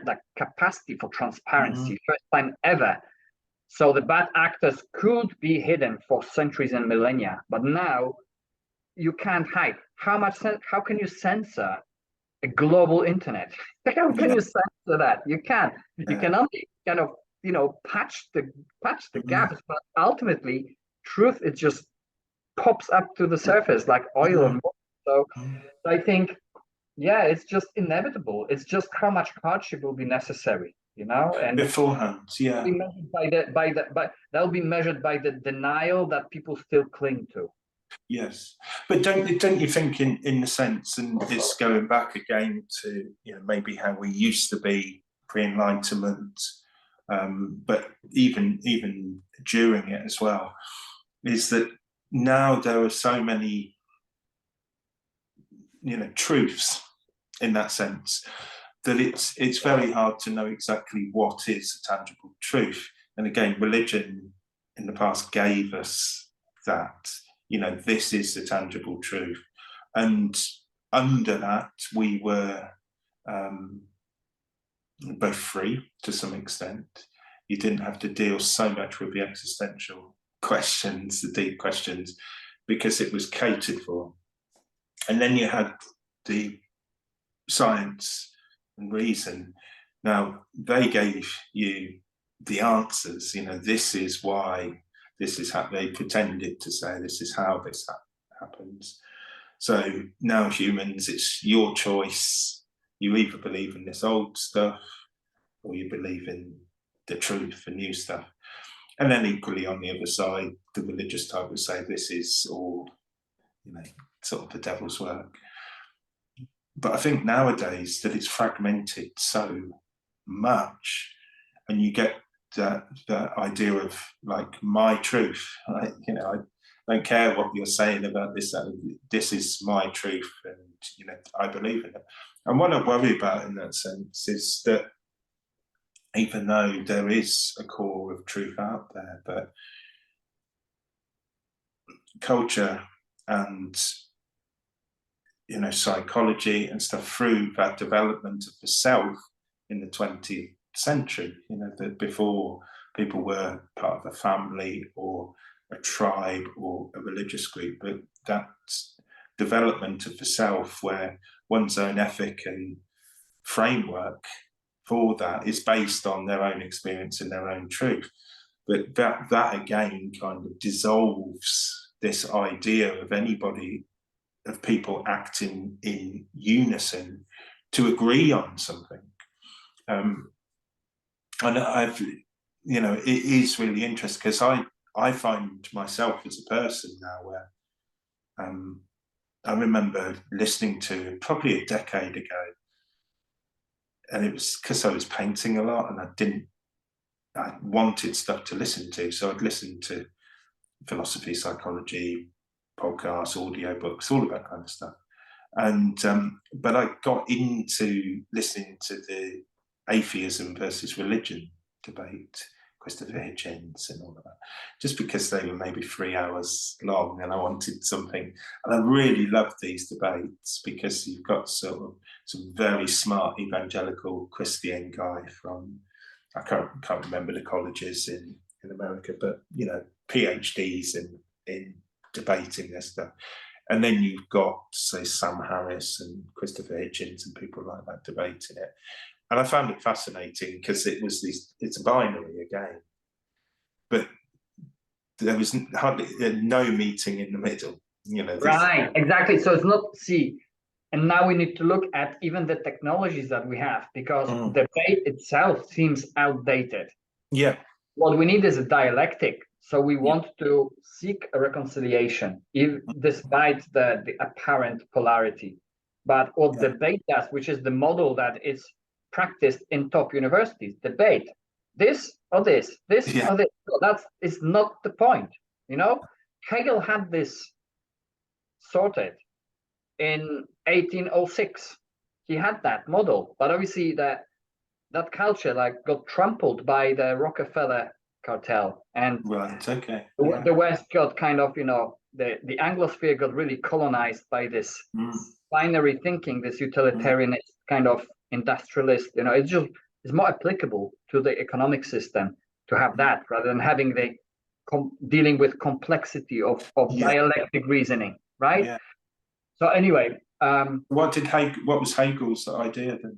like capacity for transparency. First time ever. So the bad actors could be hidden for centuries and millennia, but now you can't hide. How can you censor a global internet? How can you censor that? You can't. You can only kind of, you know, patch the gaps, but ultimately truth, it just pops up to the surface like oil and water. So I think yeah, it's just inevitable. It's just how much hardship will be necessary, and beforehand. Yeah. be measured by that'll be measured by the denial that people still cling to. Yes, but don't you think in the sense, and it's going back again to maybe how we used to be pre-Enlightenment, but even during it as well, is that now there are so many truths in that sense that it's very hard to know exactly what is a tangible truth. And again, religion in the past gave us that. This is the tangible truth. And under that, we were both free to some extent. You didn't have to deal so much with the existential questions, the deep questions, because it was catered for. And then you had the science and reason. Now, they gave you the answers. This is why. This is how they pretended to say, this is how this happens. So now humans, it's your choice. You either believe in this old stuff or you believe in the truth, the new stuff. And then equally on the other side, the religious type would say this is all, sort of the devil's work. But I think nowadays that it's fragmented so much, and you get that idea of like my truth. I don't care what you're saying about this. This is my truth, and I believe in it. And what I worry about in that sense is that even though there is a core of truth out there, but culture and psychology and stuff through that development of the self in the 20th century, that before people were part of a family or a tribe or a religious group, but that development of the self where one's own ethic and framework for that is based on their own experience and their own truth. But that again kind of dissolves this idea of people acting in unison to agree on something. And it is really interesting because I find myself as a person now where I remember listening to probably a decade ago, and it was because I was painting a lot and I wanted stuff to listen to. So I'd listen to philosophy, psychology, podcasts, audio books, all of that kind of stuff. And but I got into listening to the atheism versus religion debate, Christopher Hitchens and all of that, just because they were maybe 3 hours long and I wanted something. And I really loved these debates because you've got sort of some very smart evangelical Christian guy from, I can't remember the colleges in America, but PhDs in debating this stuff. And then you've got, say, Sam Harris and Christopher Hitchens and people like that debating it. And I found it fascinating because it's a binary again. But there was hardly no meeting in the middle. Right, exactly. So it's not, and now we need to look at even the technologies that we have, because the debate itself seems outdated. Yeah. What we need is a dialectic. So we want to seek a reconciliation, despite the apparent polarity. But what debate does, which is the model that is practiced in top universities, debate this or this or this. So that is not the point. Hegel had this sorted in 1806. He had that model, but obviously that culture got trampled by the Rockefeller cartel, and the West got kind of the Anglosphere got really colonized by this binary thinking, this utilitarianist kind of industrialist. It's more applicable to the economic system to have that rather than having dealing with complexity of dialectic reasoning, right? Yeah. So anyway, what was Hegel's idea then?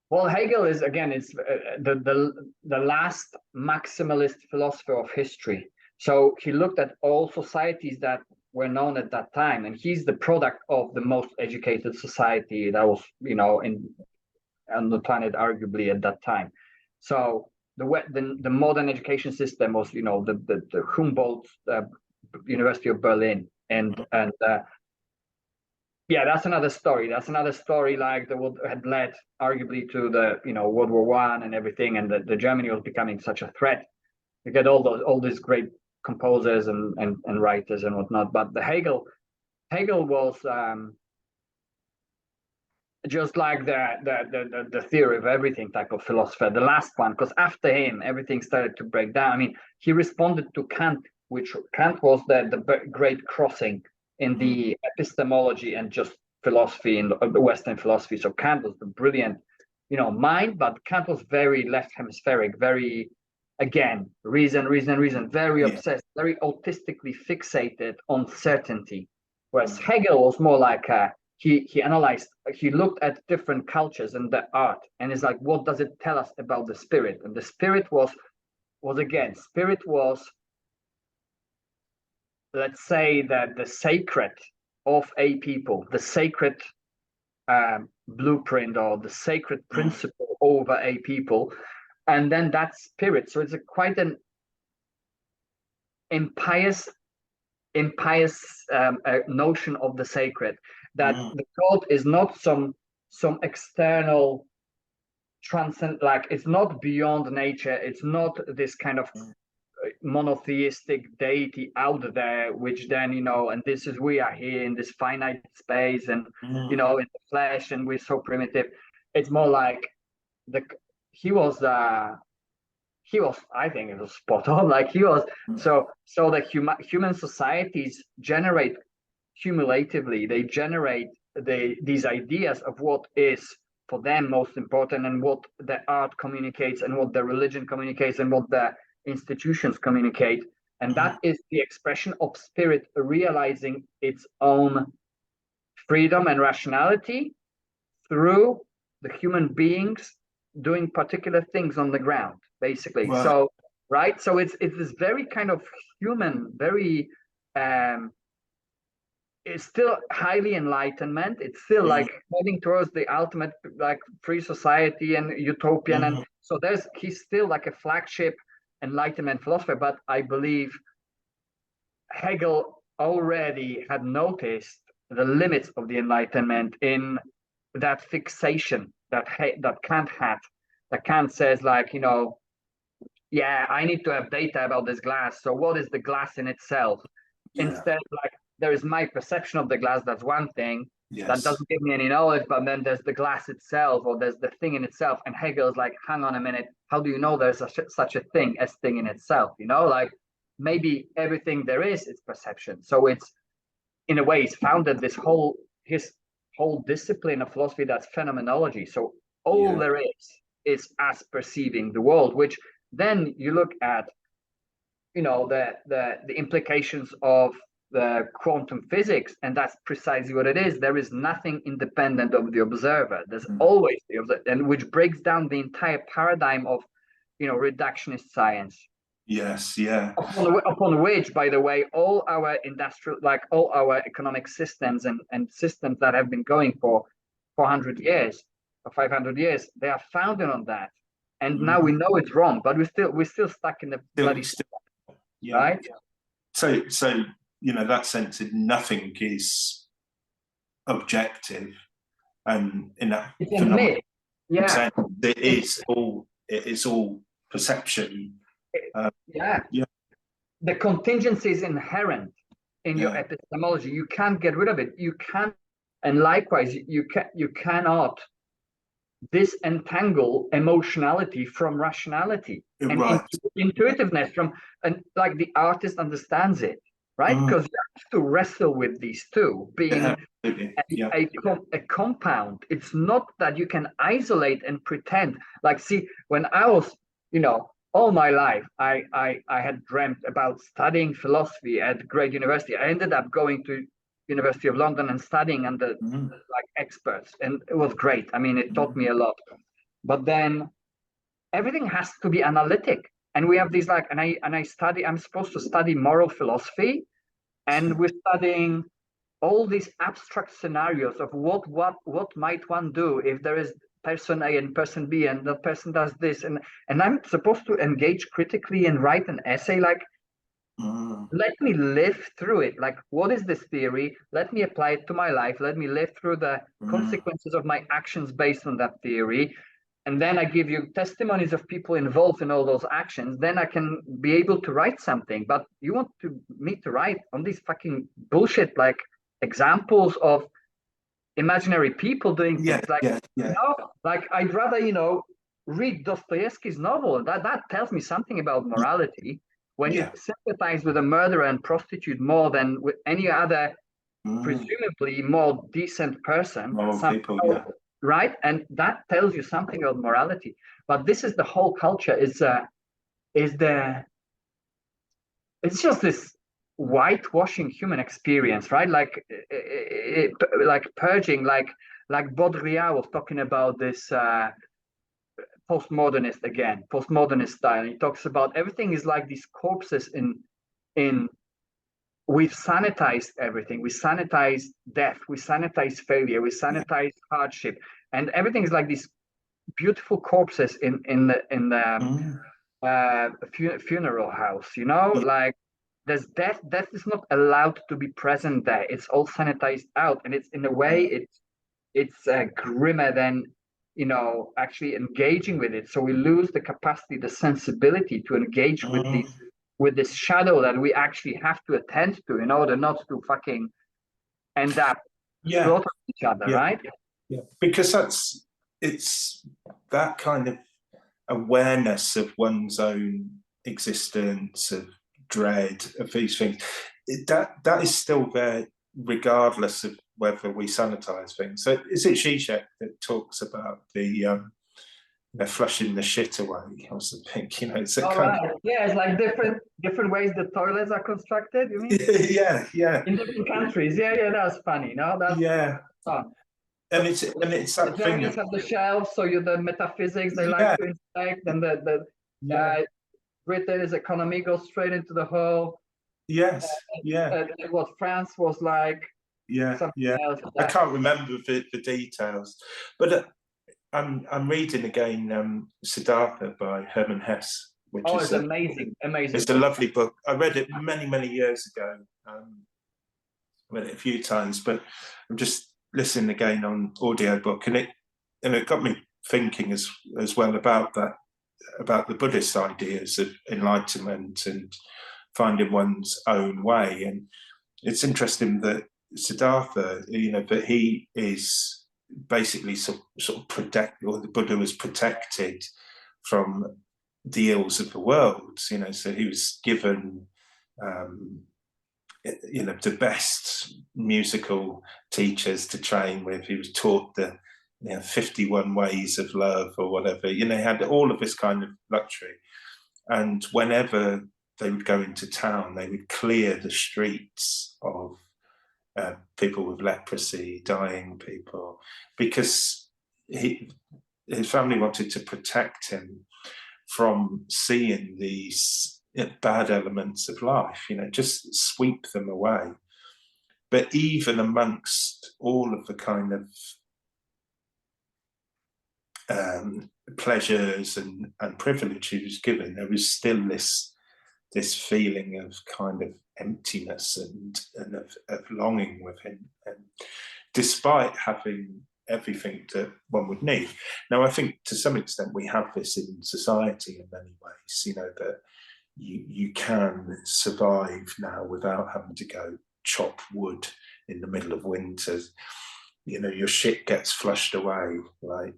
Well, Hegel is the last maximalist philosopher of history. So he looked at all societies that were known at that time, and he's the product of the most educated society that was, on the planet, arguably at that time. So the modern education system was, the Humboldt University of Berlin, and yeah, that's another story. That's another story, like that would had led arguably to the World War I and everything, and the Germany was becoming such a threat. You get all these great composers and writers and whatnot. But the Hegel was just like the theory of everything type of philosopher, the last one, because after him everything started to break down. I mean, he responded to Kant, which Kant was the great crossing in the epistemology and just philosophy in the Western philosophy. So Kant was the brilliant, mind, but Kant was very left hemispheric, very, again, reason, very obsessed, very autistically fixated on certainty. Whereas Hegel was more like he analyzed, he looked at different cultures and the art, and it's like, what does it tell us about the spirit? And the spirit was let's say that the sacred of a people, the sacred blueprint or the sacred principle over a people, and then that spirit. So it's quite an impious notion of the sacred, that the God is not some external transcend, like it's not beyond nature. It's not this kind of monotheistic deity out there, which then and this is, we are here in this finite space, and in the flesh, and we're so primitive. It's more like he was I think it was spot on, like he was so the human societies generate cumulatively, they generate these ideas of what is for them most important, and what the art communicates, and what the religion communicates, and what the institutions communicate, and that is the expression of spirit realizing its own freedom and rationality through the human beings doing particular things on the ground, basically. Right. So it's this very kind of human, very it's still highly enlightenment. It's still like heading towards the ultimate, like, free society and utopian, and so he's still like a flagship Enlightenment philosopher. But I believe Hegel already had noticed the limits of the Enlightenment in that fixation that Kant had. That Kant says, like, I need to have data about this glass. So what is the glass in itself? Instead, like, there is my perception of the glass. That's one thing. That doesn't give me any knowledge, but then there's the glass itself, or there's the thing in itself. And Hegel is like, hang on a minute, how do you know there's such a thing as thing in itself? Like, maybe everything there is perception. So it's, in a way, it's founded his whole discipline of philosophy, that's phenomenology. So all there is us perceiving the world, which then you look at, the implications of the quantum physics, and that's precisely what it is. There is nothing independent of the observer. There's always the observer, and which breaks down the entire paradigm of, reductionist science. Yes, yeah. Upon which, by the way, all our industrial, like all our economic systems and systems that have been going for 400 years or 500 years, they are founded on that. And now we know it's wrong, but we're still stuck in the bloody right? So that sense that nothing is objective, and in that phenomenon, it is all perception. The contingency is inherent in your epistemology. You can't get rid of it. You can't, and likewise, you cannot disentangle emotionality from rationality and intuitiveness from, and like the artist understands it, right? Because you have to wrestle with these two being a compound. It's not that you can isolate and pretend. Like, see, when I was, all my life, I had dreamt about studying philosophy at great university. I ended up going to University of London and studying under like experts, and it was great. I mean, it taught me a lot. But then everything has to be analytic, and we have these like, I'm supposed to study moral philosophy, and we're studying all these abstract scenarios of what might one do if there is person A and person B, and the person does this, and I'm supposed to engage critically and write an essay like, let me live through it. Like, what is this theory? Let me apply it to my life. Let me live through the consequences of my actions based on that theory. And then I give you testimonies of people involved in all those actions. Then I can be able to write something. But you want me to write on these fucking bullshit, like examples of imaginary people doing things. Like I'd rather, read Dostoevsky's novel. That tells me something about morality. When you sympathize with a murderer and prostitute more than with any other presumably more decent person, right? And that tells you something about morality. But this is the whole culture it's just this whitewashing human experience, right? Like purging, like Baudrillard was talking about this postmodernist style. He talks about everything is like these corpses in we've sanitized everything. We sanitize death, we sanitize failure, we sanitize hardship, and everything is like these beautiful corpses in the funeral house. Like there's death is not allowed to be present there. It's all sanitized out, and it's in a way it's grimmer than actually engaging with it. So we lose the capacity, the sensibility to engage with this shadow that we actually have to attend to in order not to fucking end up slaughtering each other, right? Yeah, because it's that kind of awareness of one's own existence, of dread, of these things, that is still there regardless of whether we sanitize things. So is it Zizek that talks about the flushing the shit away or something? It's it's like different ways the toilets are constructed, you mean? yeah. In different countries. That's funny, no? That's fun. And it's that the Germans have the shelves, so the metaphysics they like to inspect, and the British economy goes straight into the hole. What France was like. Else, I can't remember the details, but I'm reading again Siddhartha by Hermann Hesse, which is amazing. It's a lovely book. I read it many years ago. Read it a few times, but I'm just listening again on audiobook, and it got me thinking as well about the Buddhist ideas of enlightenment and finding one's own way. And it's interesting that Siddhartha, that he is basically sort of or the Buddha was protected from the ills of the world, so he was given the best musical teachers to train with. He was taught the 51 ways of love or whatever. He had all of this kind of luxury, and whenever they would go into town, they would clear the streets of people with leprosy, dying people, because his family wanted to protect him from seeing these bad elements of life, just sweep them away. But even amongst all of the kind of pleasures and privilege he was given, there was still this feeling of kind of emptiness and of longing with him, and despite having everything that one would need. Now, I think to some extent we have this in society in many ways, that you can survive now without having to go chop wood in the middle of winter. Your shit gets flushed away, right?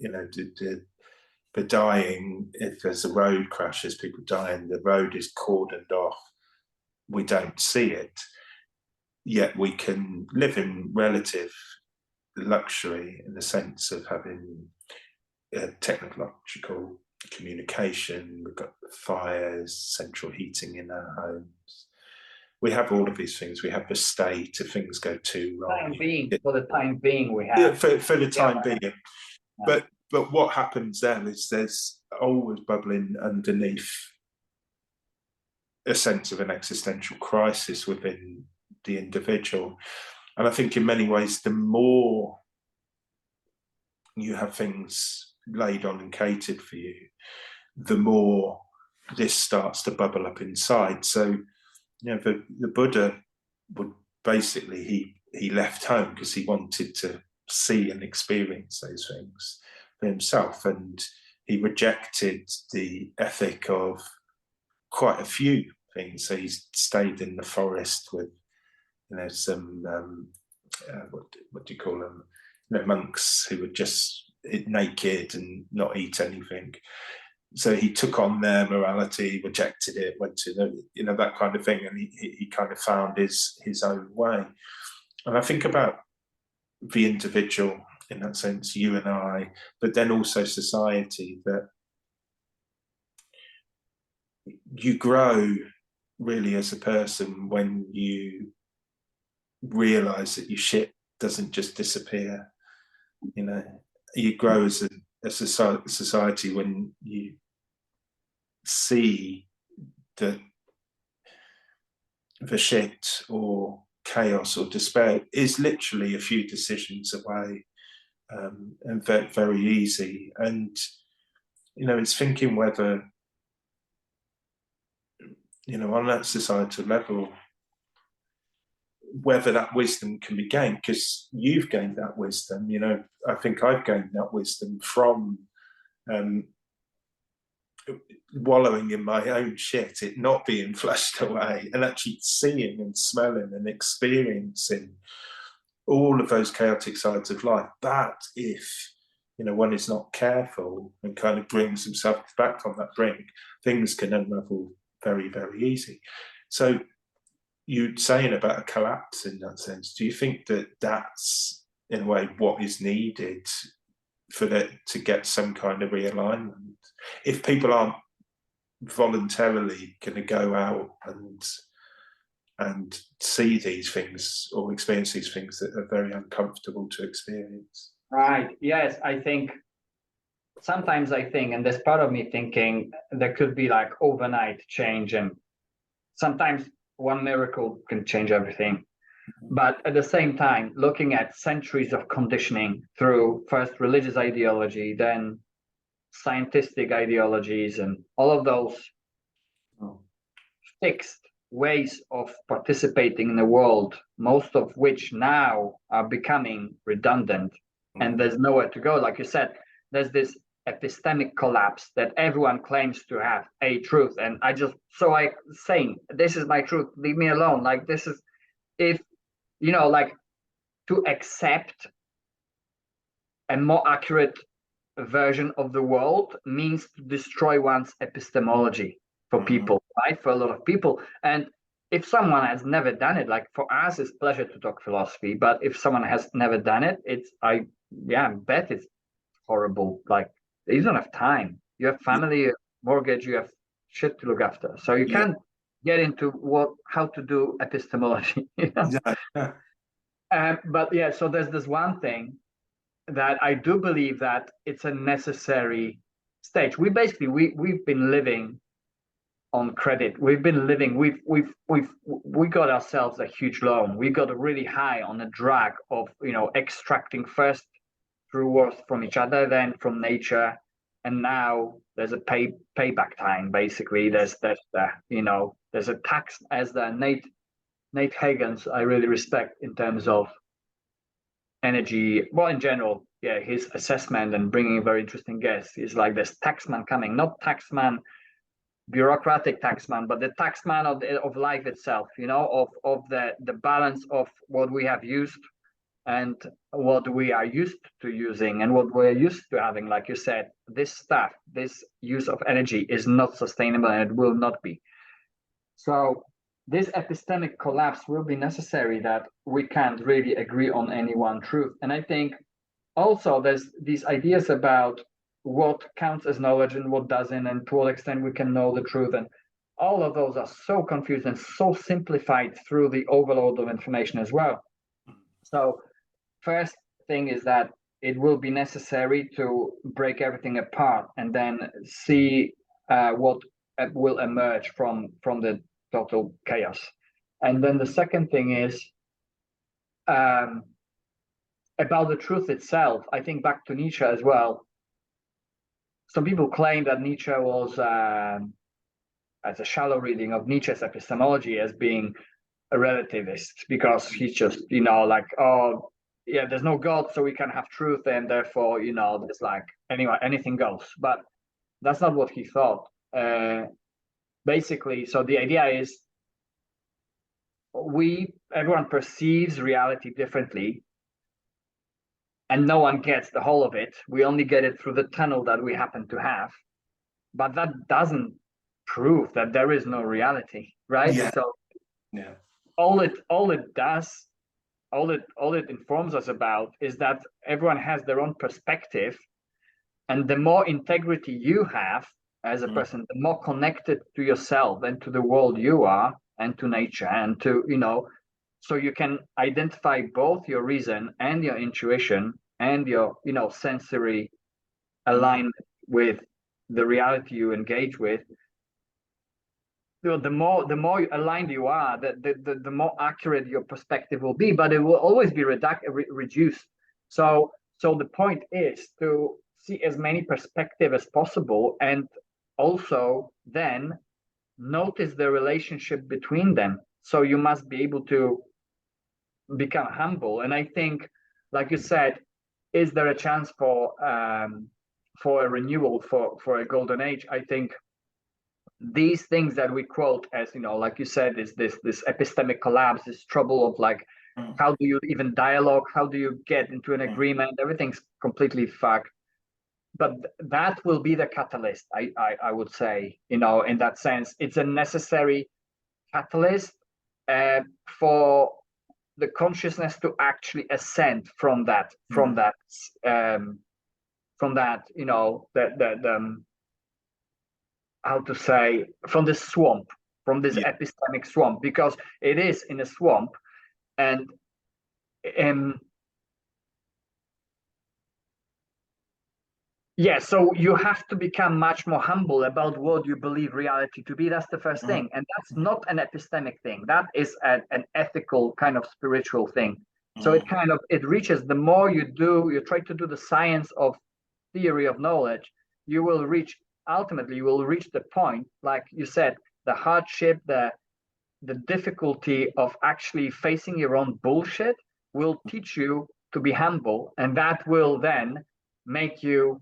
The dying, if there's a road crash, there's people dying, the road is cordoned off. We don't see it, yet we can live in relative luxury in the sense of having technological communication. We've got fires, central heating in our homes. We have all of these things. We have the state if things go too wrong. For the time being, we have. Yeah, for the time being. Yeah. But what happens then is there's always bubbling underneath a sense of an existential crisis within the individual. And I think in many ways, the more you have things laid on and catered for you, the more this starts to bubble up inside. So, the Buddha would basically, he left home because he wanted to see and experience those things for himself, and he rejected the ethic of quite a few things. So he stayed in the forest with, some what do you call them? Monks who would just naked and not eat anything. So he took on their morality, rejected it, went to that kind of thing, and he kind of found his own way. And I think about the individual in that sense, you and I, but then also society, that you grow really as a person when you realize that your shit doesn't just disappear. You grow as a society when you see that the shit or chaos or despair is literally a few decisions away, and very, very easy. And it's thinking whether on that societal level, whether that wisdom can be gained, because you've gained that wisdom. I think I've gained that wisdom from wallowing in my own shit, it not being flushed away, and actually seeing and smelling and experiencing all of those chaotic sides of life. That if one is not careful and kind of brings himself back on that brink, things can unravel very, very easy. So you're saying about a collapse in that sense. Do you think that that's in a way what is needed for that to get some kind of realignment? If people aren't voluntarily going to go out and see these things or experience these things that are very uncomfortable to experience. Right. Yes, sometimes I think, and there's part of me thinking there could be like overnight change, and sometimes one miracle can change everything. But at the same time, looking at centuries of conditioning through first religious ideology, then scientific ideologies, and all of those fixed ways of participating in the world, most of which now are becoming redundant, and there's nowhere to go. Like you said, there's this epistemic collapse that everyone claims to have a truth, and saying this is my truth, leave me alone. Like, this is, if like, to accept a more accurate version of the world means to destroy one's epistemology for people, right? For a lot of people. And if someone has never done it, like for us, it's pleasure to talk philosophy, but if someone has never done it, I bet it's horrible. Like, you don't have time. You have family, mortgage, you have shit to look after. So you can't get into how to do epistemology. But so there's this one thing that I do believe that it's a necessary stage. We've been living on credit. We got ourselves a huge loan. We got really high on the drag of extracting first through worth from each other, then from nature, and now there's a payback time. Basically, there's a tax, as the Nate Hagens I really respect in terms of energy. Well, in general, his assessment and bringing a very interesting guest is like this taxman coming, not taxman, bureaucratic taxman, but the taxman of life itself. Of the balance of what we have used and what we are used to using and what we're used to having. Like you said, this use of energy is not sustainable, and it will not be. So this epistemic collapse will be necessary, that we can't really agree on any one truth. And I think also there's these ideas about what counts as knowledge and what doesn't, and to what extent we can know the truth. And all of those are so confused and so simplified through the overload of information as well. So first thing is that it will be necessary to break everything apart and then see what will emerge from the total chaos. And then the second thing is about the truth itself. I think back to Nietzsche as well. Some people claim that Nietzsche was, as a shallow reading of Nietzsche's epistemology, as being a relativist, because he's just, like, oh, yeah, there's no God, so we can have truth, and therefore, there's like, anyway, anything goes. But that's not what he thought. Basically, so the idea is everyone perceives reality differently, and no one gets the whole of it. We only get it through the tunnel that we happen to have. But that doesn't prove that there is no reality, right? Yeah. So Yeah. all it does, all it informs us about is that everyone has their own perspective, and the more integrity you have as a person, the more connected to yourself and to the world you are, and to nature, and to, so you can identify both your reason and your intuition and your, sensory alignment with the reality you engage with. The more aligned you are, the more accurate your perspective will be, but it will always be reduced. So the point is to see as many perspectives as possible, and also then notice the relationship between them. So you must be able to become humble. And I think, like you said, is there a chance for a renewal, for a golden age? I think these things that we quote as, like you said, is this epistemic collapse, this trouble of like, how do you even dialogue? How do you get into an agreement? Everything's completely fucked. But that will be the catalyst, I would say, in that sense. It's a necessary catalyst for the consciousness to actually ascend from that, how to say, from this swamp, from this epistemic swamp, because it is in a swamp. And so you have to become much more humble about what you believe reality to be. That's the first thing. And that's not an epistemic thing. That is an ethical kind of spiritual thing. So it reaches, the more you try to do the science of theory of knowledge, you will reach the point, like you said, the hardship, the difficulty of actually facing your own bullshit will teach you to be humble, and that will then make you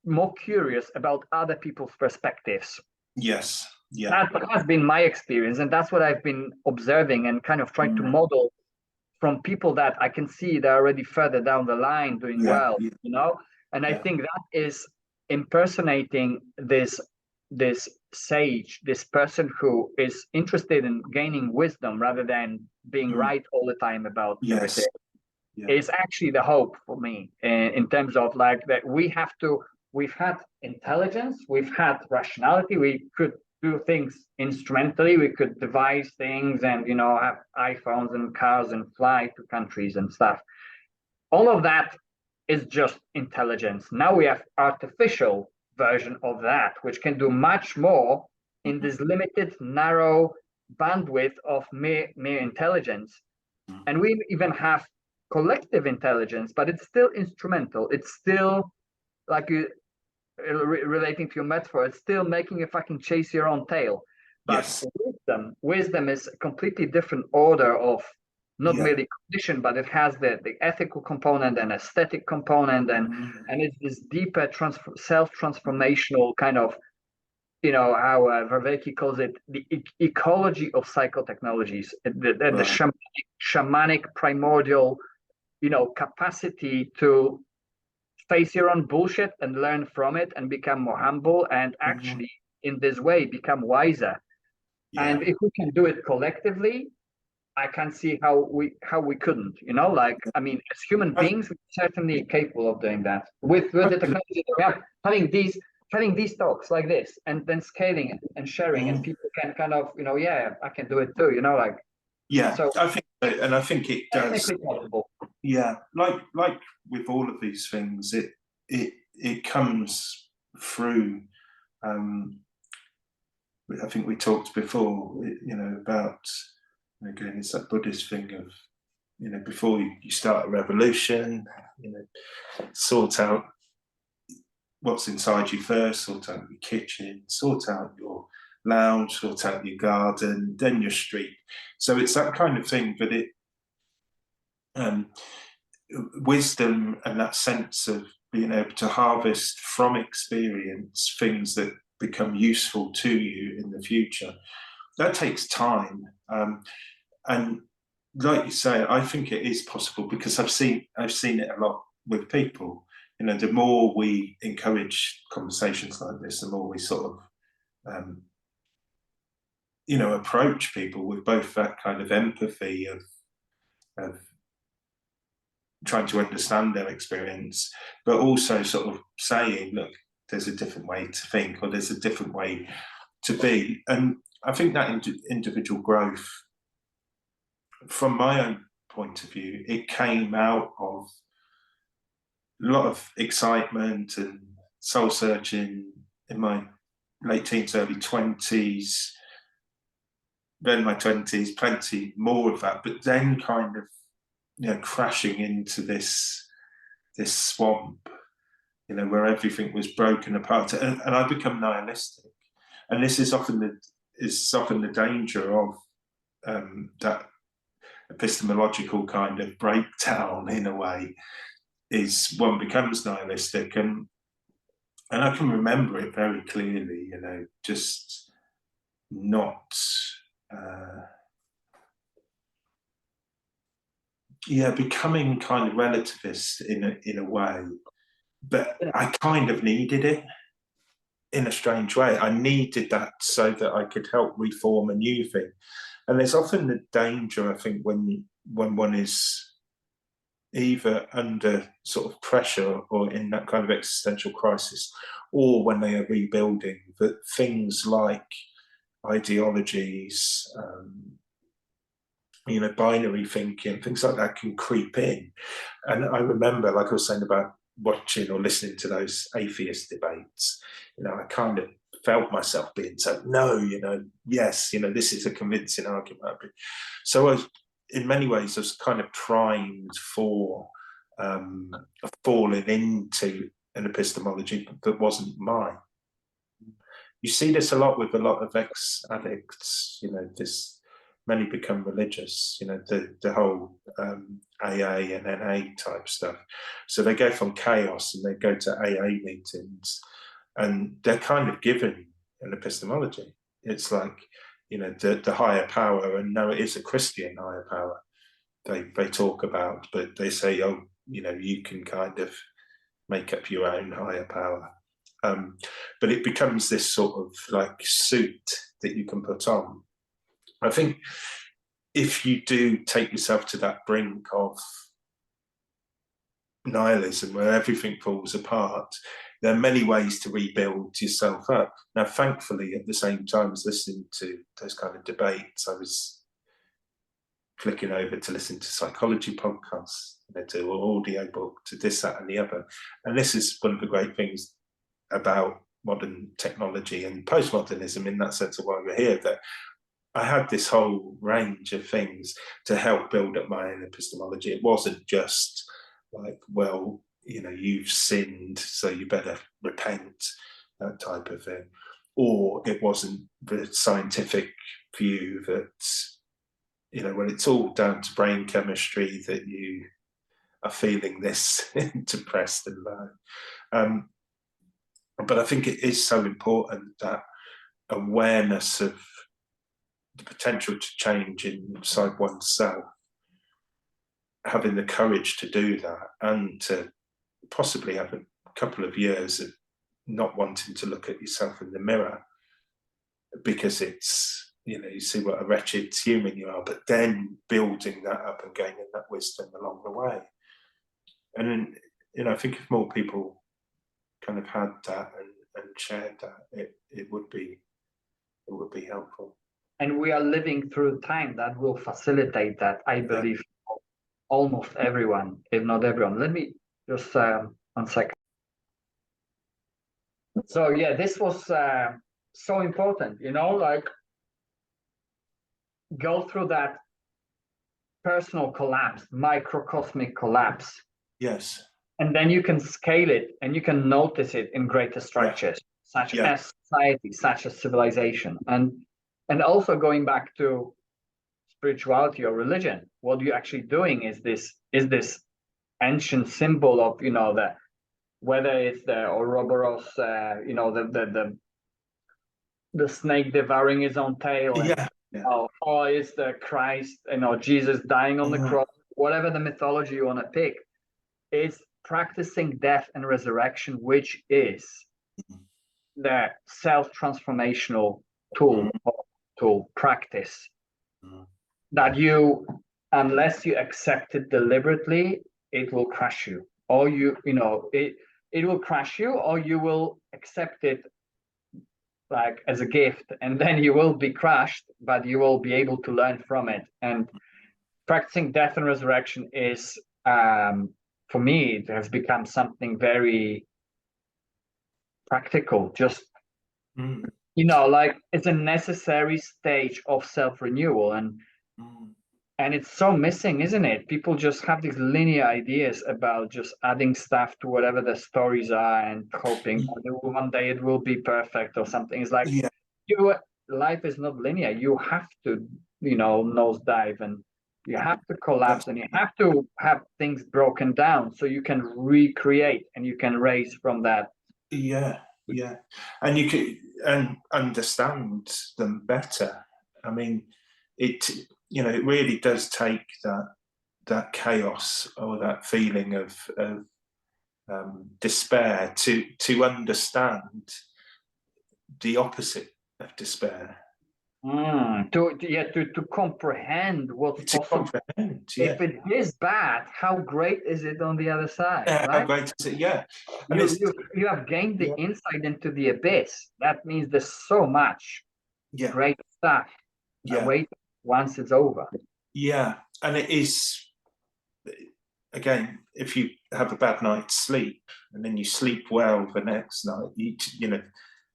more curious about other people's perspectives. Yes. Yeah. That has been my experience, and that's what I've been observing and kind of trying to model from people that I can see they're already further down the line doing well, and I think that is impersonating this sage, this person who is interested in gaining wisdom rather than being right all the time about everything. Is actually the hope for me, in terms of like that we've had intelligence, we've had rationality, we could do things instrumentally, we could devise things and have iPhones and cars and fly to countries and stuff. All of that is just intelligence. Now we have artificial version of that, which can do much more in this limited, narrow bandwidth of mere intelligence. And we even have collective intelligence, but it's still instrumental. It's still, like you relating to your metaphor, it's still making you fucking chase your own tail. But wisdom is a completely different order of not merely condition, but it has the ethical component and aesthetic component, and it's this deeper self-transformational kind of, how Vervaeke calls it, the ecology of psychotechnologies, the shamanic primordial, capacity to face your own bullshit and learn from it and become more humble, and actually in this way become wiser. And if we can do it collectively, I can't see how we couldn't, I mean, as human beings, we're certainly capable of doing that with the technology that we have, having these talks like this, and then scaling it and sharing, and people can kind of, I can do it too, So I think it does. Possible. Yeah, like with all of these things, it comes through I think we talked before, about, again, it's that Buddhist thing of, before you start a revolution, sort out what's inside you first, sort out your kitchen, sort out your lounge, sort out your garden, then your street. So it's that kind of thing, but wisdom and that sense of being able to harvest from experience things that become useful to you in the future, that takes time. And like you say, I think it is possible, because I've seen it a lot with people. The more we encourage conversations like this, the more we sort of approach people with both that kind of empathy of trying to understand their experience, but also sort of saying, look, there's a different way to think, or there's a different way to be. And I think that individual growth, from my own point of view, it came out of a lot of excitement and soul searching in my late teens, early 20s, then my 20s, plenty more of that, but then kind of crashing into this swamp, where everything was broken apart, and I become nihilistic. And this is often the danger of that epistemological kind of breakdown, in a way, is one becomes nihilistic. And I can remember it very clearly, just not becoming kind of relativist in a way, but I kind of needed it in a strange way. I needed that so that I could help reform a new thing. And there's often the danger, I think, when one is either under sort of pressure or in that kind of existential crisis, or when they are rebuilding, that things like ideologies, binary thinking, things like that can creep in. And I remember, like I was saying about watching or listening to those atheist debates, I kind of felt myself being told, no, yes, this is a convincing argument. So in many ways, I was kind of primed for falling into an epistemology that wasn't mine. You see this a lot with a lot of ex-addicts, many become religious, the whole AA and NA type stuff. So they go from chaos and they go to AA meetings, and they're kind of given an epistemology. It's like, the higher power, and no, it is a Christian higher power they talk about, but they say, oh, you can kind of make up your own higher power. But it becomes this sort of like suit that you can put on. I think if you do take yourself to that brink of nihilism where everything falls apart, there are many ways to rebuild yourself up. Now, thankfully, at the same time as listening to those kind of debates, I was flicking over to listen to psychology podcasts, to audio book, to this, that, and the other. And this is one of the great things about modern technology and postmodernism, in that sense of why we're here, that I had this whole range of things to help build up my own epistemology. It wasn't just like, well, you've sinned, so you better repent, that type of thing. Or it wasn't the scientific view that, when it's all down to brain chemistry, that you are feeling this depressed and low. But I think it is so important, that awareness of the potential to change inside oneself, having the courage to do that, and to possibly have a couple of years of not wanting to look at yourself in the mirror, because it's, you see what a wretched human you are, but then building that up and gaining that wisdom along the way. And I think if more people kind of had that and shared that, it would be helpful. And we are living through a time that will facilitate that, I believe, for almost everyone, if not everyone. Let me just 1 second. So yeah, this was so important, you know, like go through that personal collapse, microcosmic collapse, Yes. and then you can scale it and you can notice it in greater structures, such Yeah. as society, such as civilization. And also going back to spirituality or religion, what you're actually doing is this ancient symbol of, you know, the whether it's the Ouroboros, you know, the snake devouring his own tail, and Yeah. Yeah. or it's the Christ, you know, Jesus dying on the cross, whatever the mythology you want to pick. Is practicing death and resurrection, which is the self-transformational tool practice that you, unless you accept it deliberately, it will crush you. Or you know, it will crush you, or you will accept it like as a gift, and then you will be crushed, but you will be able to learn from it. And practicing death and resurrection is, for me, it has become something very practical. Just, you know, like it's a necessary stage of self-renewal, and it's so missing, isn't it? People just have these linear ideas about just adding stuff to whatever the stories are and hoping that one day it will be perfect or something. It's like life is not linear. You have to, you know, nosedive, and you have to collapse, and you have to have things broken down so you can recreate and you can raise from that. Yeah, and you can understand them better. I mean, it, you know, it really does take that chaos or that feeling of despair to understand the opposite of despair. To comprehend what's possible. Comprehend, If it is bad, how great is it on the other side, right? How great is it? Yeah. And you have gained the insight into the abyss. That means there's so much great stuff awaiting once it's over. Yeah, and it is, again, if you have a bad night's sleep and then you sleep well the next night, you know,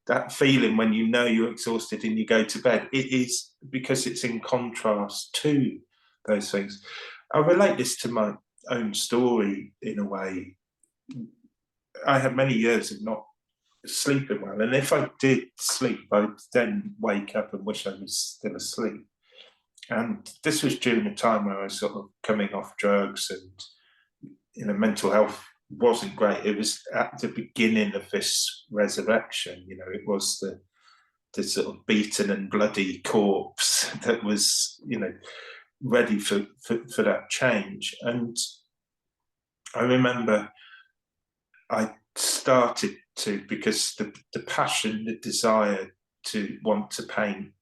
that feeling when you know you're exhausted and you go to bed, it is because it's in contrast to those things. I relate this to my own story in a way. I had many years of not sleeping well, and if I did sleep, I'd then wake up and wish I was still asleep. And this was during a time where I was sort of coming off drugs, and, you know, mental health wasn't great. It was at the beginning of this resurrection. You know, it was the sort of beaten and bloody corpse that was, you know, ready for that change. And I remember I started to, because the passion, the desire to want to paint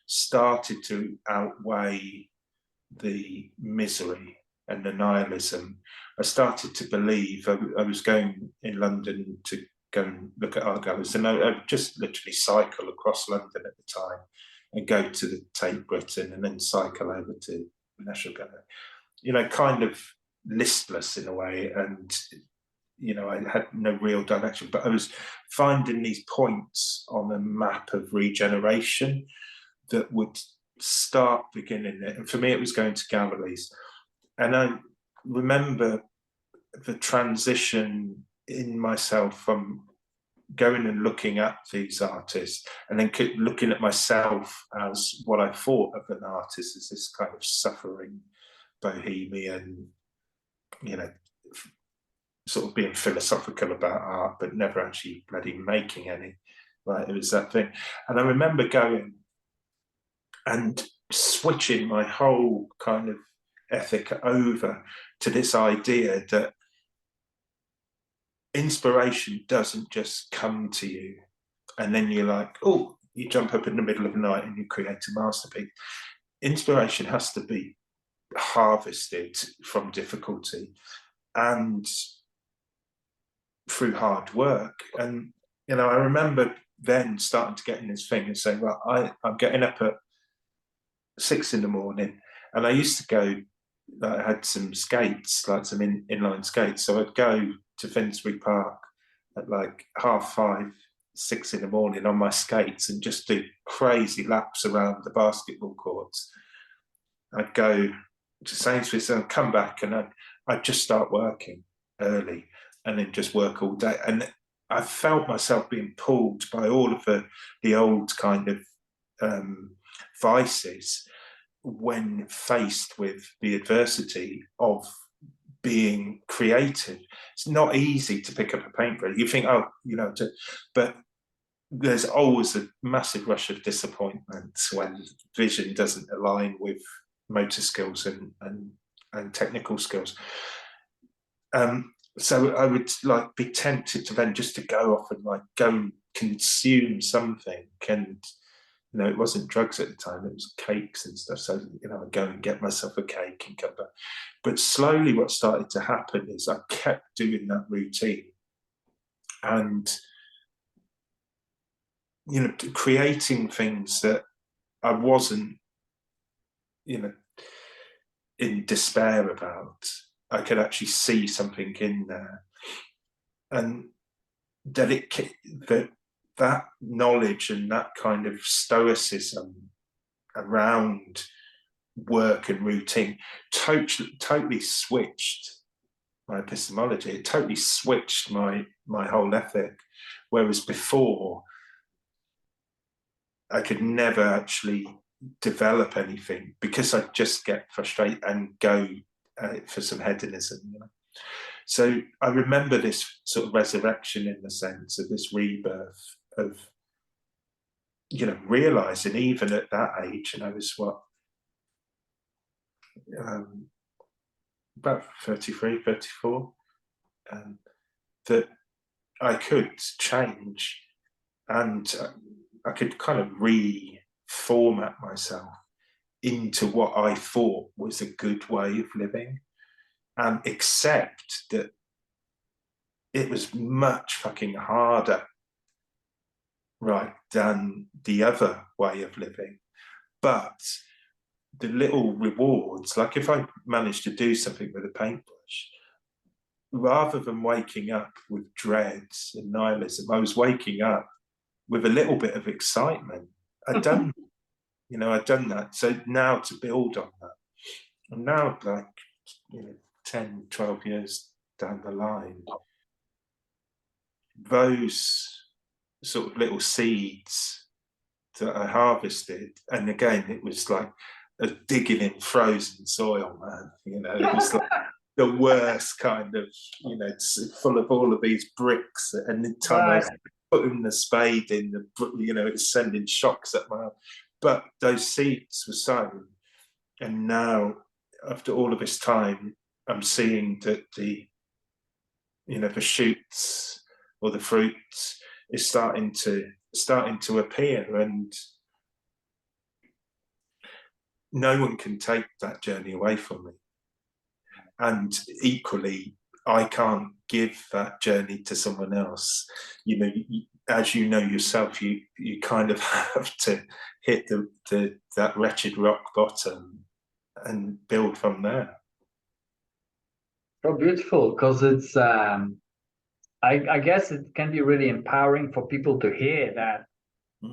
started to outweigh the misery and the nihilism. I started to believe. I was going in London to go and look at art galleries, and I would just literally cycle across London at the time and go to the Tate Britain and then cycle over to the National Gallery. You know, kind of listless in a way, and, you know, I had no real direction, but I was finding these points on a map of regeneration that would start beginning it. And for me, it was going to galleries. And I remember the transition in myself from going and looking at these artists and then looking at myself as what I thought of an artist, as this kind of suffering bohemian, you know, sort of being philosophical about art, but never actually bloody making any. Right, it was that thing. And I remember going and switching my whole kind of ethic over to this idea that inspiration doesn't just come to you and then you're like, oh, you jump up in the middle of the night and you create a masterpiece. Inspiration has to be harvested from difficulty and through hard work. And, you know, I remember then starting to get in this thing and saying, well, I'm getting up at 6 a.m, and I used to go, I had some skates, like some inline skates, so I'd go to Finsbury Park at like 5:30 6 in the morning on my skates and just do crazy laps around the basketball courts. I'd go to Sainsbury's and come back, and I'd just start working early and then just work all day. And I felt myself being pulled by all of the old kind of vices when faced with the adversity of being creative. It's not easy to pick up a paintbrush. You think, oh, you know, but there's always a massive rush of disappointment when vision doesn't align with motor skills and technical skills. So I would like be tempted to then just to go off and like go and consume something. And you know, it wasn't drugs at the time, it was cakes and stuff. So, you know, I'd go and get myself a cake and come back. But slowly what started to happen is I kept doing that routine and, you know, creating things that I wasn't, you know, in despair about. I could actually see something in there. And that that knowledge and that kind of stoicism around work and routine totally switched my epistemology. It totally switched my whole ethic. Whereas before, I could never actually develop anything because I'd just get frustrated and go for some hedonism, you know. So I remember this sort of resurrection in the sense of this rebirth of, you know, realizing even at that age, and I was what, about 33, 34, that I could change and I could kind of reformat myself into what I thought was a good way of living and accept that it was much fucking harder, right, than the other way of living. But the little rewards, like if I managed to do something with a paintbrush, rather than waking up with dreads and nihilism, I was waking up with a little bit of excitement. I'd done, you know, I'd done that. So now to build on that, and now like, you know, 10, 12 years down the line, those sort of little seeds that I harvested, and again, it was like digging in frozen soil, man. You know, it was like the worst kind of, you know, it's full of all of these bricks, and the time I was putting the spade in, you know, it's sending shocks at my, but those seeds were sown, and now after all of this time, I'm seeing that the, you know, the shoots or the fruits is starting to appear, and no one can take that journey away from me. And equally, I can't give that journey to someone else. You know, as you know yourself, you kind of have to hit that wretched rock bottom and build from there. So beautiful, because it's I guess it can be really empowering for people to hear that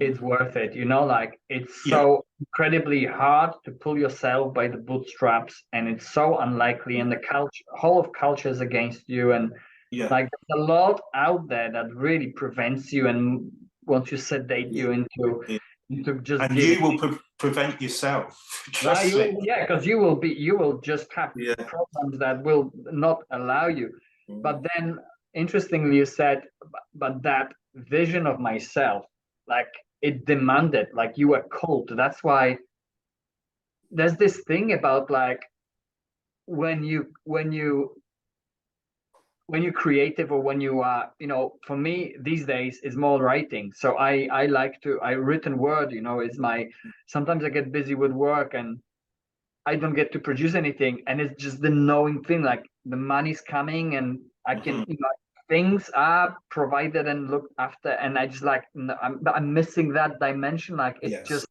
it's worth it, you know, like it's so incredibly hard to pull yourself by the bootstraps, and it's so unlikely, and the whole of culture is against you, and like there's a lot out there that really prevents you and wants to sedate you into just, and you will prevent yourself. Trust me. Yeah, because you will just have problems that will not allow you. But then interestingly you said, but that vision of myself, like it demanded, like you were called. That's why there's this thing about like when you're creative, or when you are, you know, for me these days is more writing. So I like to, written word, you know, is my, sometimes I get busy with work and I don't get to produce anything, and it's just the knowing thing, like the money's coming and I can, you know, things are provided and looked after, and I just like, I'm missing that dimension. Like it's just,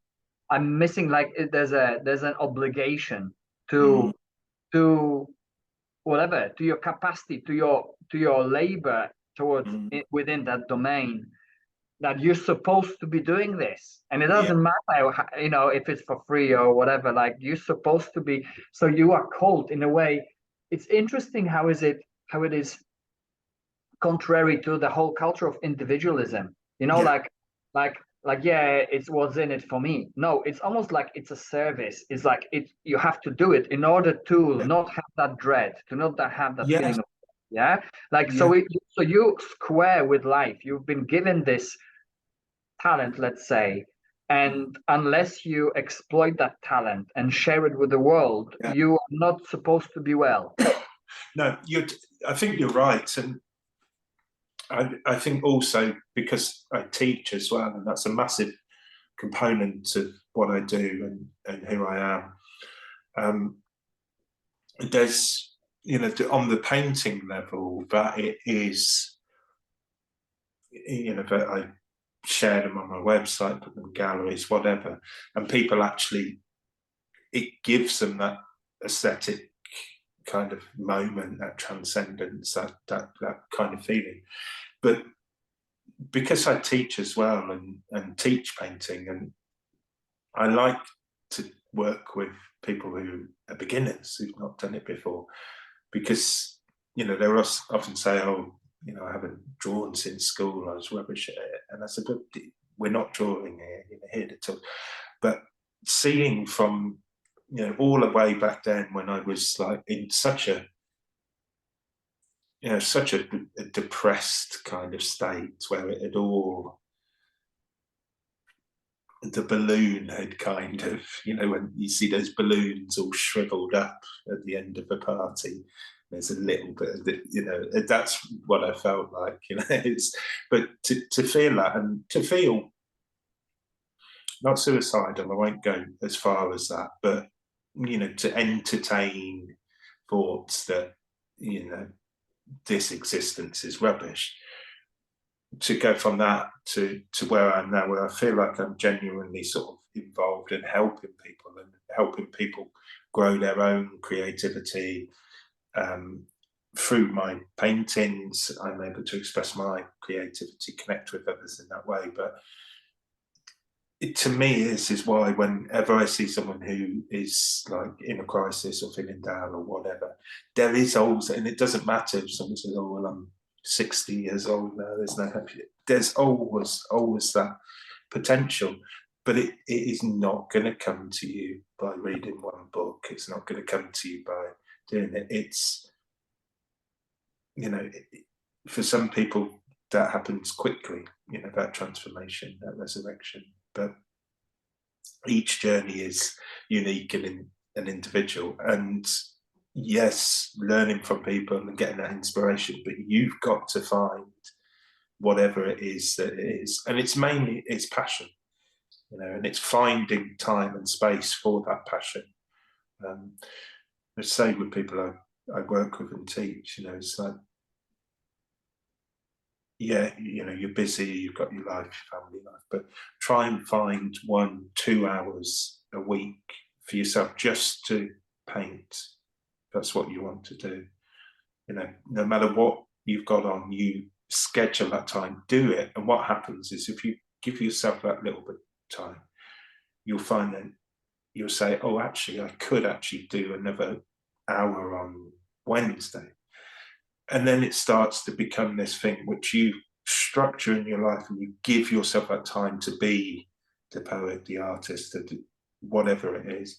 I'm missing, like there's an obligation to whatever, to your capacity, to your labor towards within that domain. that you're supposed to be doing this, and it Yeah. doesn't matter, you know, if it's for free or whatever. Like, you're supposed to be. So you are called in a way. It's interesting how it is contrary to the whole culture of individualism. You know, Yeah. like yeah, it's what's in it for me. No, it's almost like it's a service. It's like you have to do it in order to Yeah. not have that dread, to not have that Yeah. feeling of, yeah. Like, Yeah. so you square with life. You've been given this talent, let's say, and unless you exploit that talent and share it with the world, Yeah. you are not supposed to be well. No, I think you're right, and I think also because I teach as well, and that's a massive component of what I do and who I am. There's, you know, on the painting level, that it is, you know, that I share them on my website, put them in galleries, whatever, and people actually, it gives them that aesthetic kind of moment, that transcendence, that kind of feeling. But because I teach as well and teach painting, and I like to work with people who are beginners who've not done it before, because, you know, they often say, oh, you know, I haven't drawn since school, I was rubbish at it. And I said, but we're not drawing here to talk. But seeing from, you know, all the way back then when I was like in such a, you know, such a depressed kind of state where it had all, the balloon had kind of, you know, when you see those balloons all shriveled up at the end of a party, there's a little bit of the, you know, that's what I felt like, you know. But to feel that, and to feel not suicidal, I won't go as far as that, but, you know, to entertain thoughts that, you know, this existence is rubbish, to go from that to where I am now, where I feel like I'm genuinely sort of involved in helping people grow their own creativity. Through my paintings, I'm able to express my creativity, connect with others in that way. But to me, this is why whenever I see someone who is like in a crisis or feeling down or whatever, there is always, and it doesn't matter if someone says, oh, well, I'm 60 years old now, there's no happy. There's always that potential, but it is not going to come to you by reading one book. It's not going to come to you by doing it. It's, you know, for some people that happens quickly, you know, that transformation, that resurrection. But each journey is unique and an individual. And yes, learning from people and getting that inspiration, but you've got to find whatever it is that it is. And it's mainly, it's passion, you know, and it's finding time and space for that passion. I say with people I work with and teach, you know, it's like, yeah, you know, you're busy, you've got your life, your family life, but try and find 1-2 hours a week for yourself just to paint. That's what you want to do. You know, no matter what you've got on, you schedule that time, do it. And what happens is if you give yourself that little bit of time, you'll find that you'll say, oh, actually, I could actually do another hour on Wednesday. And then it starts to become this thing which you structure in your life, and you give yourself that time to be the poet, the artist, whatever it is.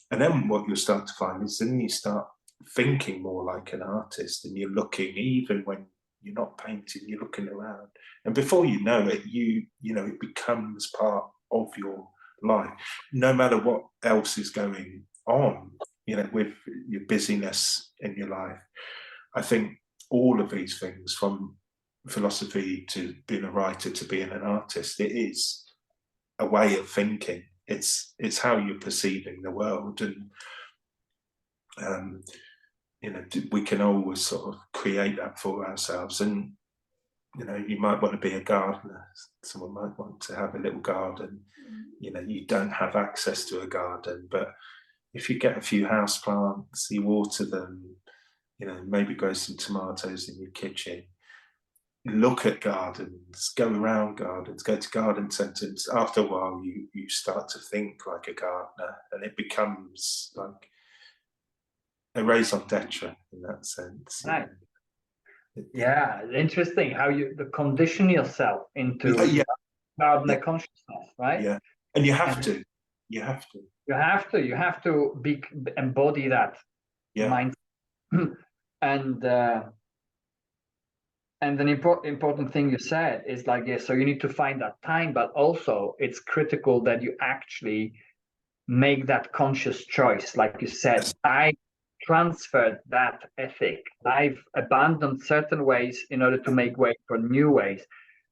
And then what you'll start to find is then you start thinking more like an artist, and you're looking, even when you're not painting, you're looking around. And before you know it, you know, it becomes part of your life, no matter what else is going on, you know, with your busyness in your life. I think all of these things, from philosophy to being a writer to being an artist, it is a way of thinking. It's how you're perceiving the world, and you know, we can always sort of create that for ourselves. And you know, you might want to be a gardener. Someone might want to have a little garden. You know, you don't have access to a garden, but if you get a few house plants, you water them, you know, maybe grow some tomatoes in your kitchen, look at gardens, go around gardens, go to garden centres. After a while, you start to think like a gardener, and it becomes like a raison d'etre in that sense. Right. Yeah, interesting how you condition yourself into Yeah, gardener yeah, consciousness, right? yeah. And you have And to. You have to. you have to embody that Yeah. mind. And an important thing you said is like, yeah, so you need to find that time, but also it's critical that you actually make that conscious choice. Like you said, Yes. I transferred that ethic. I've abandoned certain ways in order to make way for new ways.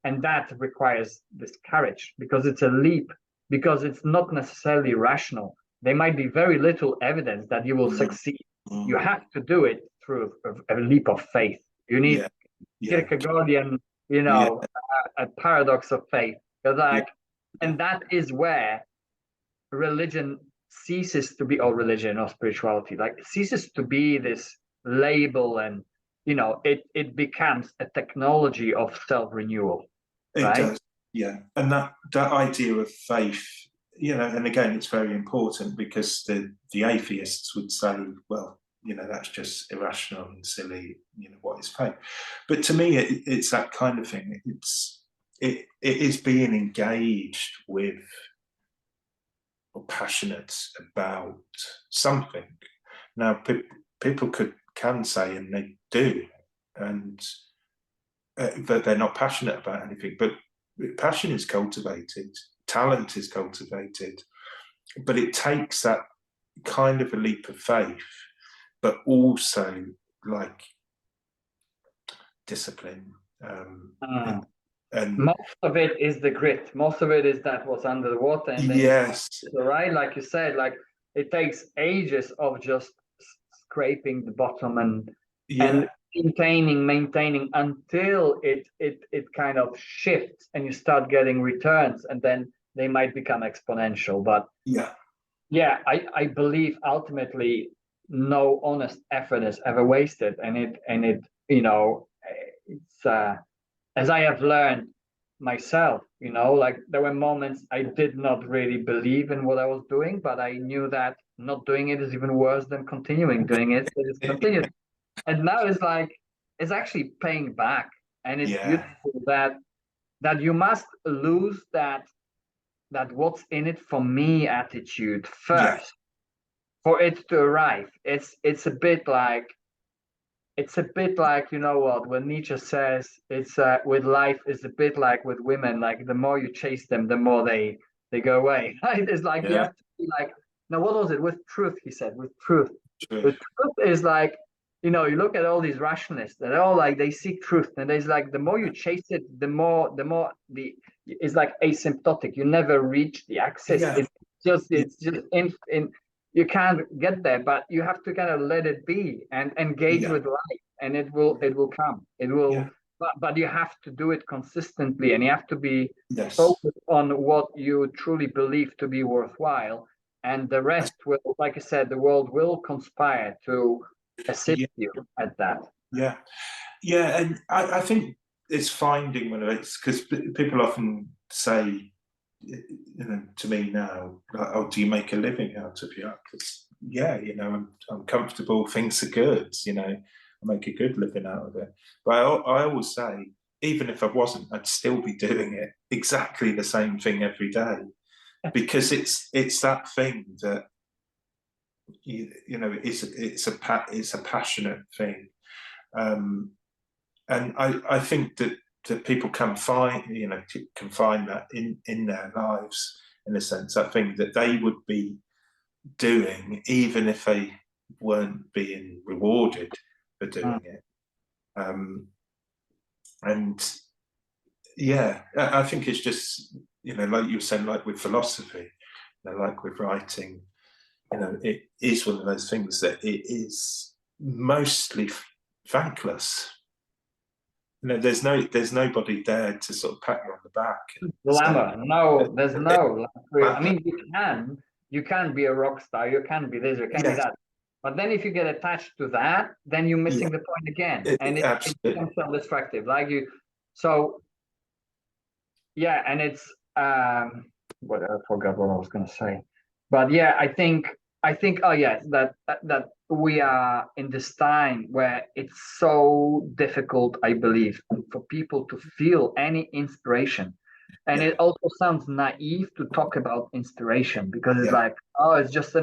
And that requires this courage, because it's a leap, because it's not necessarily rational. There might be very little evidence that you will succeed. You have to do it through a leap of faith. You need Yeah. Yeah. Kierkegaardian, Yeah. a paradox of faith. Because Yeah. and that is where religion ceases to be, or religion or spirituality, like ceases to be this label, and it becomes a technology of self-renewal, It right? does. Yeah. And that idea of faith, and again, it's very important, because the atheists would say, well, that's just irrational and silly. What is faith? But to me, it's that kind of thing. It is being engaged with or passionate about something. Now, people can say, and they do, and that they're not passionate about anything. But passion is cultivated, talent is cultivated, but it takes that kind of a leap of faith, but also like discipline. And most of it is the grit. Most of it is that what's under the water, and then yes, right, like you said, like it takes ages of just scraping the bottom and yeah, maintaining until it kind of shifts and you start getting returns, and then they might become exponential. But yeah, yeah, I believe ultimately no honest effort is ever wasted, and it it's as I have learned myself, like there were moments I did not really believe in what I was doing, but I knew that not doing it is even worse than continuing doing it. So just continued. And now it's like it's actually paying back. And it's yeah, beautiful that you must lose that what's in it for me attitude yeah, first for it to arrive. It's a bit like what when Nietzsche says it's with life is a bit like with women, like the more you chase them, the more they go away. Right? It's like you yeah, have to be like, no, what was it? With truth, he said, with truth. true. With truth is like, you look at all these rationalists, they're all like they seek truth. And there's like the more you chase it, the more it's like asymptotic. You never reach the axis. Yeah, It's just in you can't get there, but you have to kind of let it be and engage yeah, with life, and it will come. It will, yeah, but you have to do it consistently, and you have to be yes. focused on what you truly believe to be worthwhile, and the rest will, like I said, the world will conspire to assist Yeah, you at that. yeah, yeah, and I think it's finding one of it's because people often say, to me now, like, oh, do you make a living out of your? Because yeah, I'm comfortable, things are good, I make a good living out of it. But I always say, even if I wasn't, I'd still be doing it exactly the same thing every day, because it's that thing that it's a passionate thing. And I think that people can find that in their lives, in a sense, that thing that they would be doing even if they weren't being rewarded for doing it. And yeah, I think it's just like you were saying, like with philosophy, like with writing, it is one of those things that it is mostly thankless. There's nobody there to sort of pat you on the back and Glamour, no, there's say, no. I mean, you can be a rock star, you can be this, you can be yes, that. But then if you get attached to that, then you're yeah, missing the point again, and it absolutely, becomes self-destructive. Like So yeah, and it's what, I forgot what I was going to say, but yeah, I think oh yes, that we are in this time where it's so difficult, I believe, for people to feel any inspiration. And it also sounds naive to talk about inspiration, because it's like, oh, it's just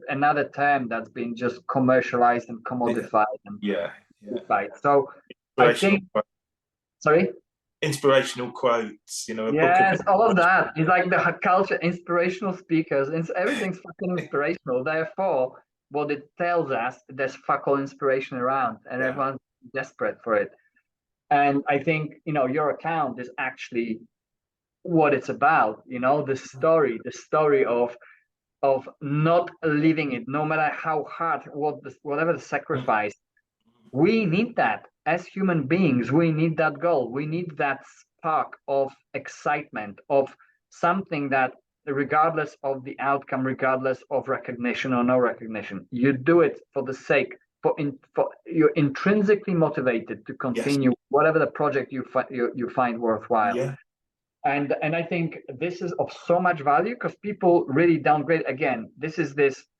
another term that's been just commercialized and commodified and right. So I think, sorry. Inspirational quotes, a book of Yes, all of that. It's like the culture, inspirational speakers, and everything's fucking inspirational. Therefore, what it tells us, there's fuck all inspiration around, and everyone's desperate for it. And I think, your account is actually what it's about. The story of not leaving it, no matter how hard, whatever the sacrifice. We need that as human beings. We need that goal. We need that spark of excitement, of something that, regardless of the outcome, regardless of recognition or no recognition, you do it for the sake, for you're intrinsically motivated to continue whatever the project you find worthwhile. And I think this is of so much value, because people really downgrade. Again, this,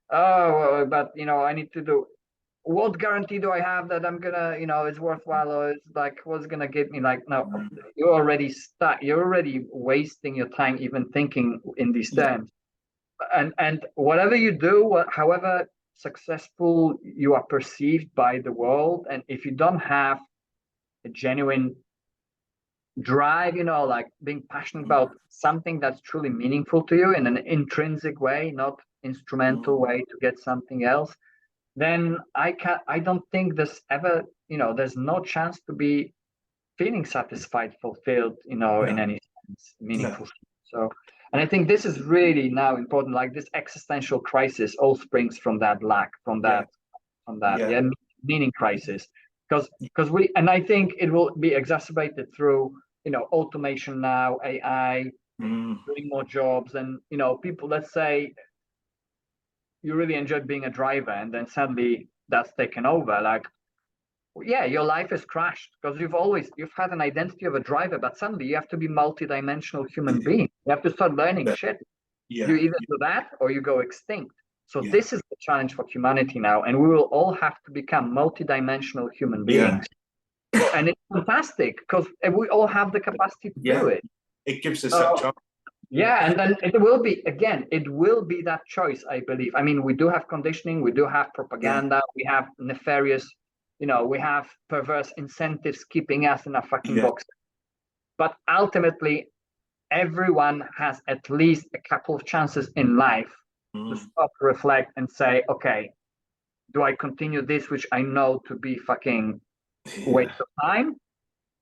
but I need to do. What guarantee do I have that I'm gonna, it's worthwhile, or it's like, what's gonna get me? Like, no, you're already stuck. You're already wasting your time even thinking in these terms. And whatever you do, however successful you are perceived by the world, and if you don't have a genuine drive, like being passionate about something that's truly meaningful to you in an intrinsic way, not instrumental way to get something else, then I don't think there's ever, there's no chance to be feeling satisfied, fulfilled, in any sense, meaningful. So, and I think this is really now important. Like, this existential crisis all springs from that lack, from that meaning crisis, because and I think it will be exacerbated through, automation now, AI doing more jobs, and people, let's say you really enjoyed being a driver, and then suddenly that's taken over. Like, your life is crashed, because you've had an identity of a driver, but suddenly you have to be multi-dimensional human being. You have to start learning shit. You either do that or you go extinct. So this is the challenge for humanity now, and we will all have to become multi-dimensional human beings. And it's fantastic, because we all have the capacity to do it. It gives us that chance. Yeah, and then it will be that choice, I believe. I mean, we do have conditioning, we do have propaganda, we have nefarious, we have perverse incentives keeping us in a fucking box. But ultimately, everyone has at least a couple of chances in life to stop, reflect, and say, okay, do I continue this, which I know to be fucking waste of time,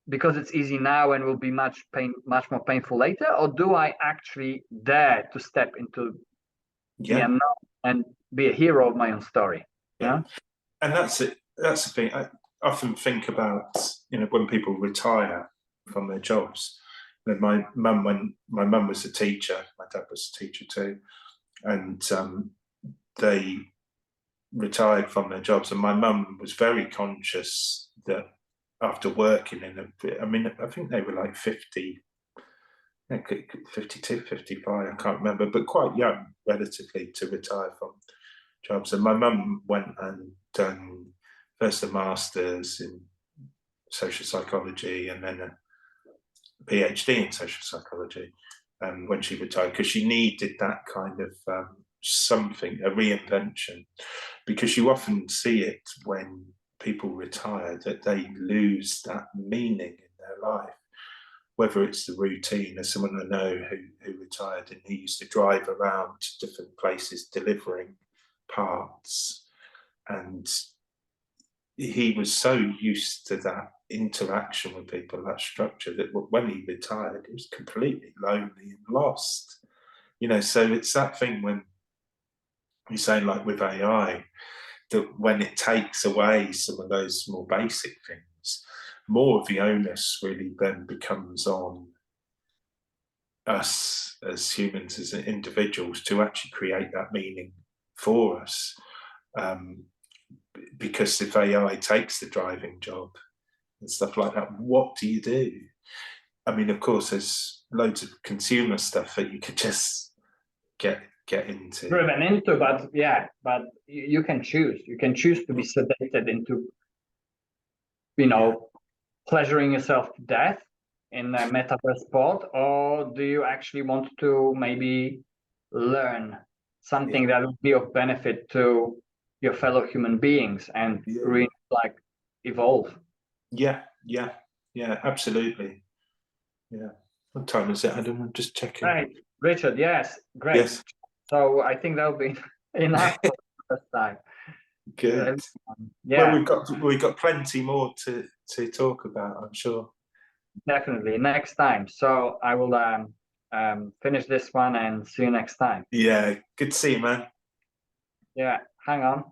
because it's easy now and will be much more painful later, or do I actually dare to step into the unknown and be a hero of my own story? And that's it. That's the thing. I often think about, when people retire from their jobs. When my mum was a teacher, my dad was a teacher too, and they retired from their jobs, and my mum was very conscious that after working I think they were like 50, 52, 55, I can't remember, but quite young relatively to retire from jobs. And my mum went and done first a master's in social psychology and then a PhD in social psychology when she retired, because she needed that kind of something, a reinvention, because you often see it when people retire, that they lose that meaning in their life, whether it's the routine. There's someone I know who retired, and he used to drive around to different places delivering parts, and he was so used to that interaction with people, that structure, that when he retired, he was completely lonely and lost. So it's that thing when you're saying, like with AI, that when it takes away some of those more basic things, more of the onus really then becomes on us as humans, as individuals, to actually create that meaning for us. Because if AI takes the driving job, and stuff like that. What do you do? I mean, of course, there's loads of consumer stuff that you could just get into. Driven into, but yeah, but you can choose. You can choose to be sedated into, you know, pleasuring yourself to death in a metaverse sport, or do you actually want to maybe learn something that will be of benefit to your fellow human beings and really like evolve? Yeah, absolutely. Yeah. What time is it? I'm just checking. Right, Richard. Yes, great. Yes. So I think that'll be enough for the first time. Good. Yeah, Well, we've got plenty more to talk about, I'm sure. definitely next time. So I will finish this one and see you next time. Yeah, good to see you, man. Yeah, hang on.